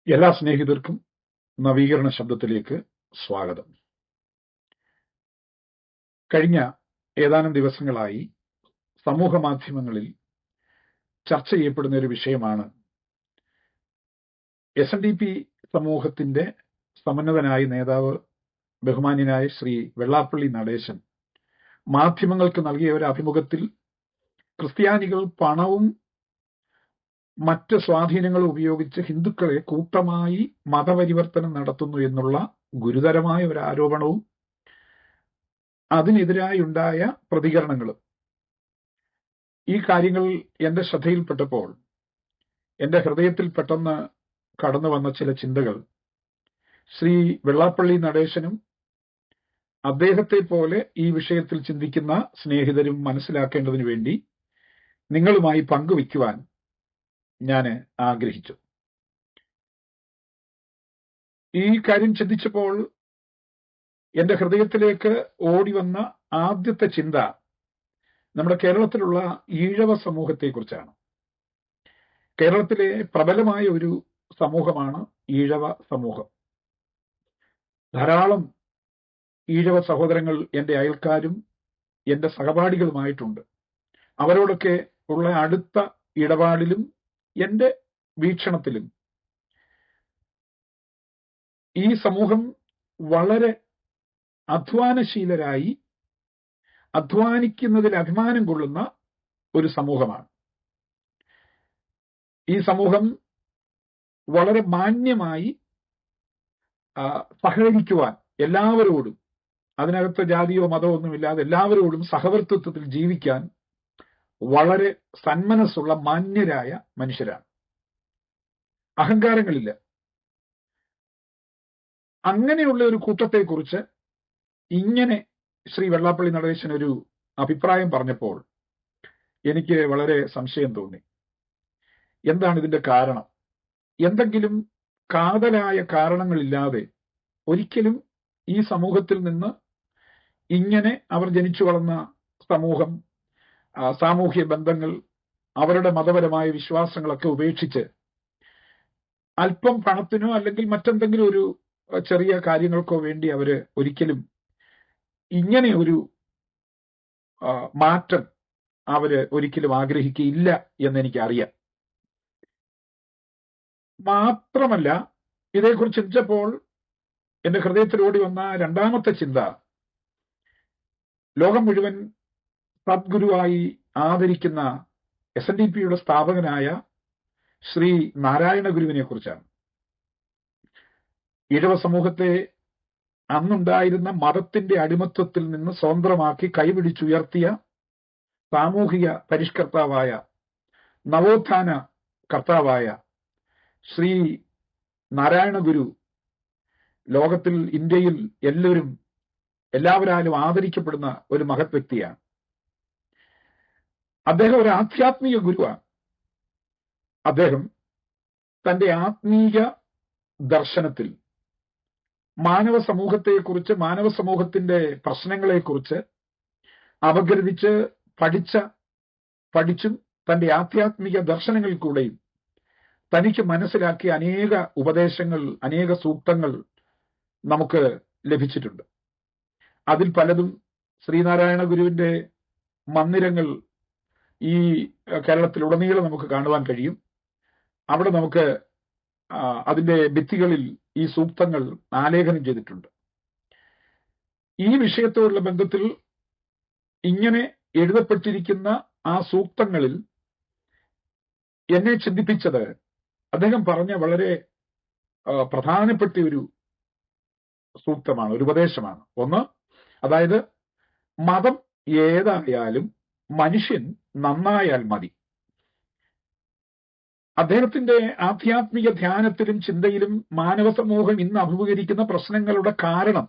എല്ലാ സ്നേഹിതർക്കും നവീകരണ ശബ്ദത്തിലേക്ക് സ്വാഗതം. കഴിഞ്ഞ ഏതാനും ദിവസങ്ങളായി സമൂഹ മാധ്യമങ്ങളിൽ ചർച്ച ചെയ്യപ്പെടുന്ന ഒരു വിഷയമാണ് SNDP സമൂഹത്തിന്റെ സമന്നതനായ നേതാവ് ബഹുമാന്യനായ ശ്രീ വെള്ളാപ്പള്ളി നടേശൻ മാധ്യമങ്ങൾക്ക് നൽകിയ ഒരു അഭിമുഖത്തിൽ ക്രിസ്ത്യാനികൾ പണവും മറ്റ് സ്വാധീനങ്ങളും ഉപയോഗിച്ച് ഹിന്ദുക്കളെ കൂട്ടമായി മതപരിവർത്തനം നടത്തുന്നു എന്നുള്ള ഗുരുതരമായ ഒരു ആരോപണവും അതിനെതിരായി ഉണ്ടായ പ്രതികരണങ്ങളും ഈ കാര്യങ്ങൾ എന്റെ ശ്രദ്ധയിൽപ്പെട്ടപ്പോൾ എന്റെ ഹൃദയത്തിൽ പെട്ടെന്ന് കടന്നു വന്ന ചില ചിന്തകൾ ശ്രീ വെള്ളാപ്പള്ളി നടേശനും അദ്ദേഹത്തെ പോലെ ഈ വിഷയത്തിൽ ചിന്തിക്കുന്ന സ്നേഹിതരും മനസ്സിലാക്കേണ്ടതിനു വേണ്ടി നിങ്ങളുമായി പങ്കുവയ്ക്കുവാൻ ഞാൻ ആഗ്രഹിച്ചു. ഈ കാര്യം ചിന്തിച്ചപ്പോൾ എന്റെ ഹൃദയത്തിലേക്ക് ഓടി വന്ന ആദ്യത്തെ ചിന്ത നമ്മുടെ കേരളത്തിലുള്ള ഈഴവ സമൂഹത്തെക്കുറിച്ചാണ്. കേരളത്തിലെ പ്രബലമായ ഒരു സമൂഹമാണ് ഈഴവ സമൂഹം. ധാരാളം ഈഴവ സഹോദരങ്ങൾ എന്റെ അയൽക്കാരും എന്റെ സഹപാഠികളുമായിട്ടുണ്ട്. അവരോടൊക്കെ ഉള്ള അടുത്ത ഇടപാടിലും എന്റെ വീക്ഷണത്തിലും ഈ സമൂഹം വളരെ അധ്വാനശീലരായി അധ്വാനിക്കുന്നതിൽ അഭിമാനം കൊള്ളുന്ന ഒരു സമൂഹമാണ്. ഈ സമൂഹം വളരെ മാന്യമായി സഹകരിക്കുവാൻ എല്ലാവരോടും, അതിനകത്ത് ജാതിയോ മതമോ ഒന്നുമില്ലാതെ എല്ലാവരോടും സഹവർത്തിത്വത്തിൽ ജീവിക്കാൻ വളരെ സന്മനസ്സുള്ള മാന്യരായ മനുഷ്യരാണ്. അഹങ്കാരങ്ങളില്ല. അങ്ങനെയുള്ള ഒരു കൂട്ടത്തെക്കുറിച്ച് ഇങ്ങനെ ശ്രീ വെള്ളാപ്പള്ളി നടേശൻ ഒരു അഭിപ്രായം പറഞ്ഞപ്പോൾ എനിക്ക് വളരെ സംശയം തോന്നി. എന്താണ് ഇതിന്റെ കാരണം? എന്തെങ്കിലും കാതലായ കാരണങ്ങളില്ലാതെ ഒരിക്കലും ഈ സമൂഹത്തിൽ നിന്ന് ഇങ്ങനെ അവർ ജനിച്ചു വളർന്ന സമൂഹം, സാമൂഹ്യ ബന്ധങ്ങൾ, അവരുടെ മതപരമായ വിശ്വാസങ്ങളൊക്കെ ഉപേക്ഷിച്ച് അല്പം പണത്തിനോ അല്ലെങ്കിൽ മറ്റെന്തെങ്കിലും ഒരു ചെറിയ കാര്യങ്ങൾക്കോ വേണ്ടി അവര് ഒരിക്കലും ഇങ്ങനെ ഒരു മാറ്റം അവര് ഒരിക്കലും ആഗ്രഹിക്കുകയില്ല എന്നെനിക്കറിയാം. മാത്രമല്ല, ഇതേക്കുറിച്ച് ചിന്തിച്ചപ്പോൾ എന്റെ ഹൃദയത്തിലോടി വന്ന രണ്ടാമത്തെ ചിന്ത, ലോകം മുഴുവൻ സദ്ഗുരുവായി ആദരിക്കുന്ന SNDPയുടെ സ്ഥാപകനായ ശ്രീ നാരായണ ഗുരുവിനെ കുറിച്ചാണ്. ഈഴവ സമൂഹത്തെ അന്നുണ്ടായിരുന്ന മതത്തിന്റെ അടിമത്വത്തിൽ നിന്ന് സ്വതന്ത്രമാക്കി കൈപിടിച്ചുയർത്തിയ സാമൂഹിക പരിഷ്കർത്താവായ, നവോത്ഥാന കർത്താവായ ശ്രീ നാരായണ ഗുരു ലോകത്തിൽ, ഇന്ത്യയിൽ എല്ലാവരാലും ആദരിക്കപ്പെടുന്ന ഒരു മഹത് വ്യക്തിയാണ്. അദ്ദേഹം ഒരു ആധ്യാത്മിക ഗുരുവാണ്. അദ്ദേഹം തന്റെ ആത്മീയ ദർശനത്തിൽ മാനവ സമൂഹത്തെക്കുറിച്ച്, മാനവ സമൂഹത്തിന്റെ പ്രശ്നങ്ങളെക്കുറിച്ച് അപഗ്രഥിച്ച് പഠിച്ചും തന്റെ ആധ്യാത്മിക ദർശനങ്ങളിൽ കൂടെയും തനിക്ക് മനസ്സിലാക്കിയ അനേക ഉപദേശങ്ങൾ, അനേക സൂക്തങ്ങൾ നമുക്ക് ലഭിച്ചിട്ടുണ്ട്. അതിൽ പലതും ശ്രീനാരായണ ഗുരുവിന്റെ മന്ദിരങ്ങൾ ഈ കേരളത്തിലുടനീളം നമുക്ക് കാണുവാൻ കഴിയും. അവിടെ നമുക്ക് അതിന്റെ ഭിത്തികളിൽ ഈ സൂക്തങ്ങൾ ആലേഖനം ചെയ്തിട്ടുണ്ട്. ഈ വിഷയത്തോടുള്ള ബന്ധത്തിൽ ഇങ്ങനെ എഴുതപ്പെട്ടിരിക്കുന്ന ആ സൂക്തങ്ങളിൽ എന്നെ ചിന്തിപ്പിച്ചത് അദ്ദേഹം പറഞ്ഞ വളരെ പ്രധാനപ്പെട്ട ഒരു സൂക്തമാണ്, ഒരു ഉപദേശമാണ്. ഒന്ന്, അതായത് മതം ഏതായാലും മനുഷ്യൻ നന്നായാൽ മതി. അദ്ദേഹത്തിന്റെ ആധ്യാത്മിക ധ്യാനത്തിലും ചിന്തയിലും മാനവ സമൂഹം ഇന്ന് അഭിമുഖീകരിക്കുന്ന പ്രശ്നങ്ങളുടെ കാരണം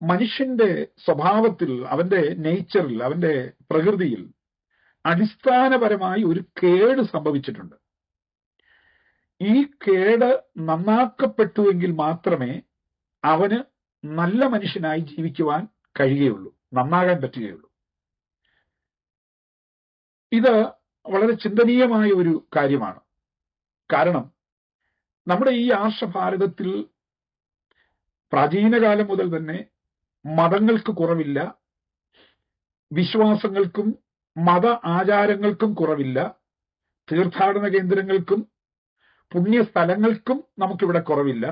മനുഷ്യന്റെ സ്വഭാവത്തിൽ, അവന്റെ നേച്ചറിൽ, അവന്റെ പ്രകൃതിയിൽ അടിസ്ഥാനപരമായി ഒരു കേട് സംഭവിച്ചിട്ടുണ്ട്. ഈ കേട് നന്നാക്കപ്പെട്ടുവെങ്കിൽ മാത്രമേ അവന് നല്ല മനുഷ്യനായി ജീവിക്കുവാൻ കഴിയുകയുള്ളൂ, നന്നാകാൻ പറ്റുകയുള്ളൂ. ഇത് വളരെ ചിന്തനീയമായ ഒരു കാര്യമാണ്. കാരണം നമ്മുടെ ഈ ആർഷഭാരതത്തിൽ പ്രാചീനകാലം മുതൽ തന്നെ മതങ്ങൾക്ക് കുറവില്ല, വിശ്വാസങ്ങൾക്കും മത ആചാരങ്ങൾക്കും കുറവില്ല, തീർത്ഥാടന കേന്ദ്രങ്ങൾക്കും പുണ്യസ്ഥലങ്ങൾക്കും നമുക്കിവിടെ കുറവില്ല,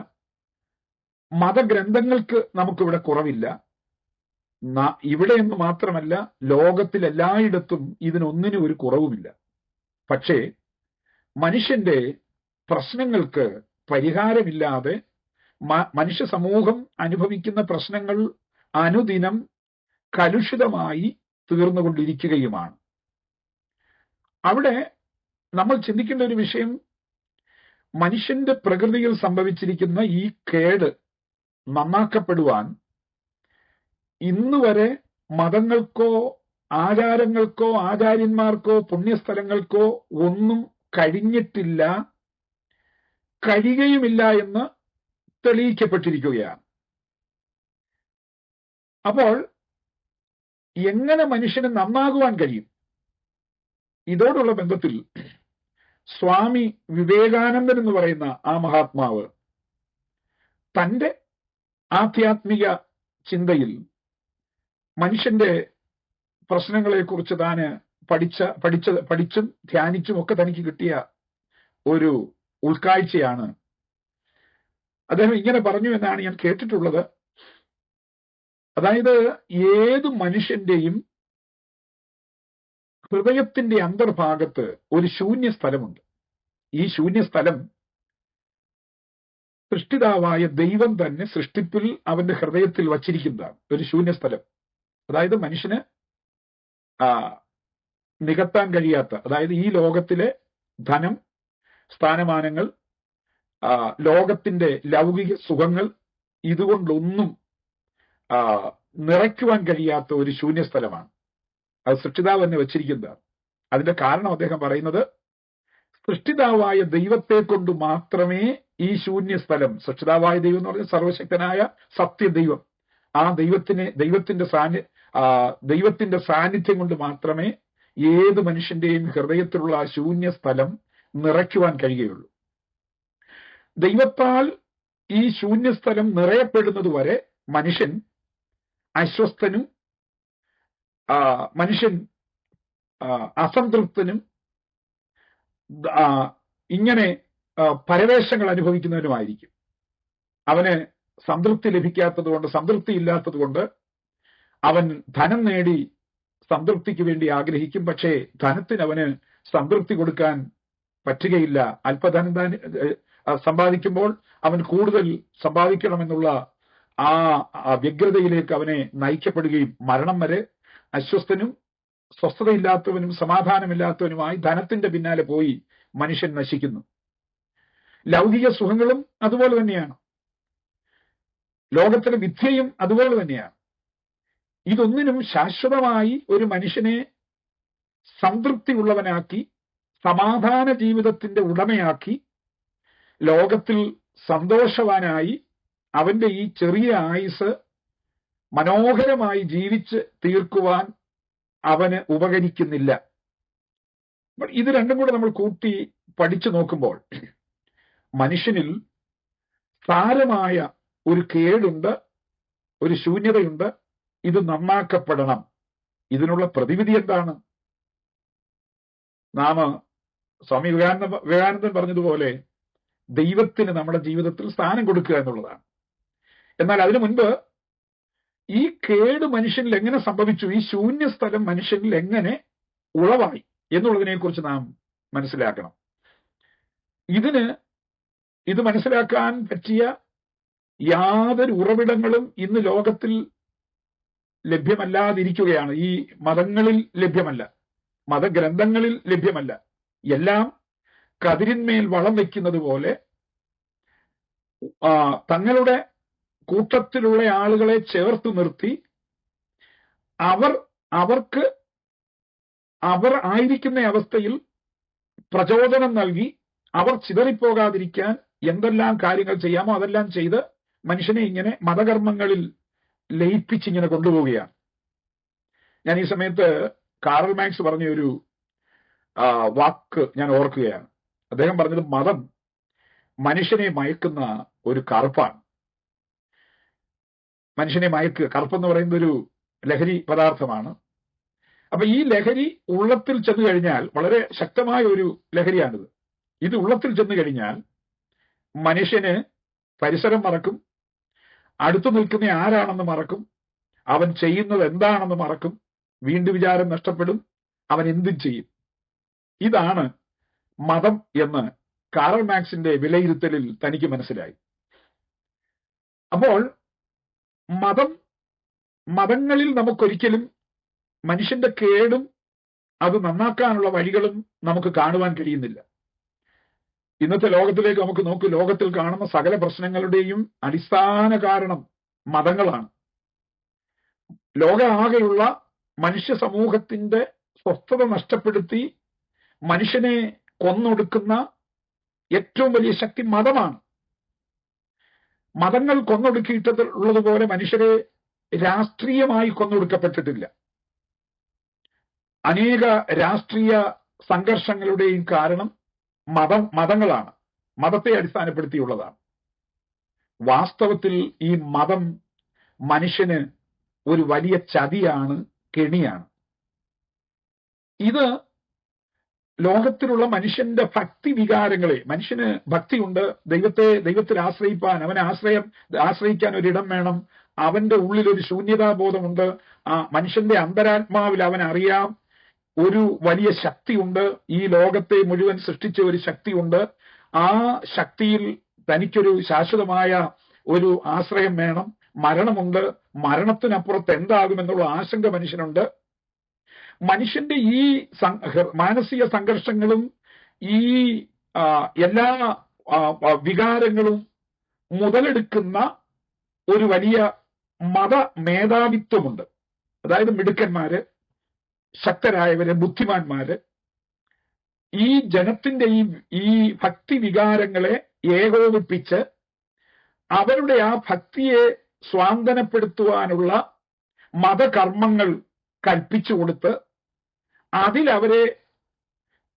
മതഗ്രന്ഥങ്ങൾക്ക് നമുക്കിവിടെ കുറവില്ല. ഇവിടെ എന്ന് മാത്രമല്ല, ലോകത്തിൽ എല്ലായിടത്തും ഇതിനൊന്നിനും ഒരു കുറവുമില്ല. പക്ഷേ മനുഷ്യന്റെ പ്രശ്നങ്ങൾക്ക് പരിഹാരമില്ലാതെ മനുഷ്യ സമൂഹം അനുഭവിക്കുന്ന പ്രശ്നങ്ങൾ അനുദിനം കലുഷിതമായി തീർന്നുകൊണ്ടിരിക്കുകയുമാണ്. അവിടെ നമ്മൾ ചിന്തിക്കേണ്ട ഒരു വിഷയം, മനുഷ്യന്റെ പ്രകൃതിയിൽ സംഭവിച്ചിരിക്കുന്ന ഈ കേട് നന്നാക്കപ്പെടുവാൻ ഇന്നുവരെ മതങ്ങൾക്കോ ആചാരങ്ങൾക്കോ ആചാര്യന്മാർക്കോ പുണ്യസ്ഥലങ്ങൾക്കോ ഒന്നും കഴിഞ്ഞിട്ടില്ല, കഴിയുകയുമില്ല എന്ന് തെളിയിക്കപ്പെട്ടിരിക്കുകയാണ്. അപ്പോൾ എങ്ങനെ മനുഷ്യന് നന്നാകുവാൻ കഴിയും? ഇതോടുള്ള ബന്ധത്തിൽ സ്വാമി വിവേകാനന്ദൻ എന്ന് പറയുന്ന ആ മഹാത്മാവ് തന്റെ ആധ്യാത്മിക ചിന്തയിൽ മനുഷ്യന്റെ പ്രശ്നങ്ങളെക്കുറിച്ച് താന് പഠിച്ചും ധ്യാനിച്ചും ഒക്കെ തനിക്ക് കിട്ടിയ ഒരു ഉൾക്കാഴ്ചയാണ്. അദ്ദേഹം ഇങ്ങനെ പറഞ്ഞു എന്നാണ് ഞാൻ കേട്ടിട്ടുള്ളത്. അതായത്, ഏത് മനുഷ്യന്റെയും ഹൃദയത്തിന്റെ അന്തർഭാഗത്ത് ഒരു ശൂന്യ സ്ഥലമുണ്ട്. ഈ ശൂന്യ സ്ഥലം സൃഷ്ടിതാവായ ദൈവം തന്നെ സൃഷ്ടിപ്പിൽ അവന്റെ ഹൃദയത്തിൽ വച്ചിരിക്കുന്നതാണ് ഒരു ശൂന്യ സ്ഥലം. അതായത് മനുഷ്യന് നികത്താൻ കഴിയാത്ത, അതായത് ഈ ലോകത്തിലെ ധനം, സ്ഥാനമാനങ്ങൾ, ലോകത്തിന്റെ ലൗകിക സുഖങ്ങൾ, ഇതുകൊണ്ടൊന്നും നിറയ്ക്കുവാൻ കഴിയാത്ത ഒരു ശൂന്യസ്ഥലമാണ്. അത് സൃഷ്ടിതാവ് തന്നെ വെച്ചിരിക്കുന്നതാണ്. അതിന്റെ കാരണം അദ്ദേഹം പറയുന്നത്, സൃഷ്ടിതാവായ ദൈവത്തെ കൊണ്ട് മാത്രമേ ഈ ശൂന്യസ്ഥലം, സൃഷ്ടിതാവായ ദൈവം എന്ന് പറഞ്ഞാൽ സർവശക്തനായ സത്യദൈവം, ആ ദൈവത്തിന്റെ സാന്നിധ്യം കൊണ്ട് മാത്രമേ ഏത് മനുഷ്യന്റെയും ഹൃദയത്തിലുള്ള ആ ശൂന്യസ്ഥലം നിറയ്ക്കുവാൻ കഴിയുകയുള്ളൂ. ദൈവത്താൽ ഈ ശൂന്യസ്ഥലം നിറയപ്പെടുന്നത് വരെ മനുഷ്യൻ അസ്വസ്ഥനും മനുഷ്യൻ അസംതൃപ്തനും ഇങ്ങനെ പരവേശങ്ങൾ അനുഭവിക്കുന്നവനുമായിരിക്കും. അവന് സംതൃപ്തി ലഭിക്കാത്തത് കൊണ്ട്, സംതൃപ്തി ഇല്ലാത്തത് കൊണ്ട് അവൻ ധനം നേടി സംതൃപ്തിക്ക് വേണ്ടി ആഗ്രഹിക്കും. പക്ഷേ ധനത്തിന് അവന് സംതൃപ്തി കൊടുക്കാൻ പറ്റുകയില്ല. അല്പധനം സമ്പാദിക്കുമ്പോൾ അവൻ കൂടുതൽ സമ്പാദിക്കണമെന്നുള്ള ആ വ്യഗ്രതയിലേക്ക് അവനെ നയിക്കപ്പെടുകയും മരണം വരെ അസ്വസ്ഥനും സ്വസ്ഥതയില്ലാത്തവനും സമാധാനമില്ലാത്തവനുമായി ധനത്തിന്റെ പിന്നാലെ പോയി മനുഷ്യൻ നശിക്കുന്നു. ലൗകിക സുഖങ്ങളും അതുപോലെ തന്നെയാണ്. ലോകത്തിലെ വിദ്യയും അതുപോലെ തന്നെയാണ്. ഇതൊന്നിനും ശാശ്വതമായി ഒരു മനുഷ്യനെ സംതൃപ്തി ഉള്ളവനാക്കി, സമാധാന ജീവിതത്തിന്റെ ഉടമയാക്കി, ലോകത്തിൽ സന്തോഷവാനായി അവന്റെ ഈ ചെറിയ ആയുസ് മനോഹരമായി ജീവിച്ച് തീർക്കുവാൻ അവന് ഉപകരിക്കുന്നില്ല. ഇത് രണ്ടും കൂടെ നമ്മൾ കൂട്ടി പഠിച്ചു നോക്കുമ്പോൾ മനുഷ്യനിൽ സാരമായ ഒരു കേടുണ്ട്, ഒരു ശൂന്യതയുണ്ട്. ഇത് നന്നാക്കപ്പെടണം. ഇതിനുള്ള പ്രതിവിധി എന്താണ്? നാം സ്വാമി വിവേകാനന്ദൻ പറഞ്ഞതുപോലെ ദൈവത്തിന് നമ്മുടെ ജീവിതത്തിൽ സ്ഥാനം കൊടുക്കുക എന്നുള്ളതാണ്. എന്നാൽ അതിനു മുൻപ് ഈ കേട് മനുഷ്യനിൽ എങ്ങനെ സംഭവിച്ചു, ഈ ശൂന്യസ്ഥലം മനുഷ്യനിൽ എങ്ങനെ ഉളവായി എന്നുള്ളതിനെ കുറിച്ച് നാം മനസ്സിലാക്കണം. ഇത് മനസ്സിലാക്കാൻ പറ്റിയ യാതൊരു ഉറവിടങ്ങളും ഇന്ന് ലോകത്തിൽ ലഭ്യമല്ലാതിരിക്കുകയാണ്. ഈ മതങ്ങളിൽ ലഭ്യമല്ല, മതഗ്രന്ഥങ്ങളിൽ ലഭ്യമല്ല. എല്ലാം കതിരിന്മേൽ വളം വയ്ക്കുന്നത് പോലെ തങ്ങളുടെ കൂട്ടത്തിലുള്ള ആളുകളെ ചേർത്ത് നിർത്തി അവർ ആയിരിക്കുന്ന അവസ്ഥയിൽ പ്രചോദനം നൽകി അവർ ചിതറിപ്പോകാതിരിക്കാൻ എന്തെല്ലാം കാര്യങ്ങൾ ചെയ്യാമോ അതെല്ലാം ചെയ്ത് മനുഷ്യനെ ഇങ്ങനെ മതകർമ്മങ്ങളിൽ ലയിപ്പിച്ചിങ്ങനെ കൊണ്ടുപോവുകയാണ്. ഞാൻ ഈ സമയത്ത് കാറൽ മാർക്സ് പറഞ്ഞ ഒരു വാക്ക് ഞാൻ ഓർക്കുകയാണ്. അദ്ദേഹം പറഞ്ഞത്, മനുഷ്യനെ മയക്കുന്ന ഒരു കറുപ്പാണ്. മനുഷ്യനെ മയക്കുക, കറുപ്പെന്ന് പറയുന്ന ഒരു ലഹരി പദാർത്ഥമാണ്. അപ്പൊ ഈ ലഹരി ഉള്ളത്തിൽ ചെന്ന് കഴിഞ്ഞാൽ, വളരെ ശക്തമായ ഒരു ലഹരിയാണിത്. ഇത് ഉള്ളത്തിൽ ചെന്ന് കഴിഞ്ഞാൽ മനുഷ്യന് പരിസരം മറക്കും, അടുത്തു നിൽക്കുന്ന ആരാണെന്ന് മറക്കും, അവൻ ചെയ്യുന്നത് എന്താണെന്ന് മറക്കും, വീണ്ടും വിചാരം നഷ്ടപ്പെടും, അവൻ എന്തും ചെയ്യും. ഇതാണ് മതം എന്ന് കാറൽ മാർക്സിന്റെ വിലയിരുത്തലിൽ തനിക്ക് മനസ്സിലായി. അപ്പോൾ മതങ്ങളിൽ നമുക്കൊരിക്കലും മനുഷ്യന്റെ കേടും അത് നന്നാക്കാനുള്ള വഴികളും നമുക്ക് കാണുവാൻ കഴിയുന്നില്ല. ഇന്നത്തെ ലോകത്തിലേക്ക് നമുക്ക് നോക്കൂ. ലോകത്തിൽ കാണുന്ന സകല പ്രശ്നങ്ങളുടെയും അടിസ്ഥാന കാരണം മതങ്ങളാണ്. ലോകമാകെയുള്ള മനുഷ്യ സമൂഹത്തിന്റെ സ്വസ്ഥത നഷ്ടപ്പെടുത്തി മനുഷ്യനെ കൊന്നൊടുക്കുന്ന ഏറ്റവും വലിയ ശക്തി മതമാണ്. മതങ്ങൾ കൊന്നൊടുക്കിയിട്ടുള്ളതുപോലെ മനുഷ്യരെ രാഷ്ട്രീയമായി കൊന്നൊടുക്കപ്പെട്ടിട്ടില്ല. അനേക രാഷ്ട്രീയ സംഘർഷങ്ങളുടെയും കാരണം മതങ്ങളാണ്, മതത്തെ അടിസ്ഥാനപ്പെടുത്തിയുള്ളതാണ്. വാസ്തവത്തിൽ ഈ മതം മനുഷ്യന് ഒരു വലിയ ചതിയാണ്, കെണിയാണ്. ഇത് ലോകത്തിലുള്ള മനുഷ്യന്റെ ഭക്തി വികാരങ്ങളെ, മനുഷ്യന് ഭക്തിയുണ്ട്, ദൈവത്തിൽ ആശ്രയിപ്പാൻ, അവനെ ആശ്രയിക്കാൻ ഒരിടം വേണം, അവന്റെ ഉള്ളിൽ ഒരു ശൂന്യതാബോധമുണ്ട്, ആ മനുഷ്യന്റെ അന്തരാത്മാവിൽ അവൻ അറിയാം ഒരു വലിയ ശക്തിയുണ്ട്, ഈ ലോകത്തെ മുഴുവൻ സൃഷ്ടിച്ച ഒരു ശക്തിയുണ്ട്, ആ ശക്തിയിൽ തനിക്കൊരു ശാശ്വതമായ ഒരു ആശ്രയം വേണം, മരണമുണ്ട്, മരണത്തിനപ്പുറത്ത് എന്താകുമെന്നുള്ള ആശങ്ക മനുഷ്യനുണ്ട്. മനുഷ്യന്റെ ഈ മാനസിക സംഘർഷങ്ങളും ഈ എല്ലാ വികാരങ്ങളും മുതലെടുക്കുന്ന ഒരു വലിയ മത മേധാവിത്വമുണ്ട്. അതായത് മിടുക്കന്മാര്, ശക്തരായവര്, ബുദ്ധിമാന്മാര് ഈ ജനത്തിന്റെ ഈ ഭക്തി വികാരങ്ങളെ ഏകോപിപ്പിച്ച് അവരുടെ ആ ഭക്തിയെ സ്വാന്തനപ്പെടുത്തുവാനുള്ള മതകർമ്മങ്ങൾ കൽപ്പിച്ചു കൊടുത്ത് അതിലവരെ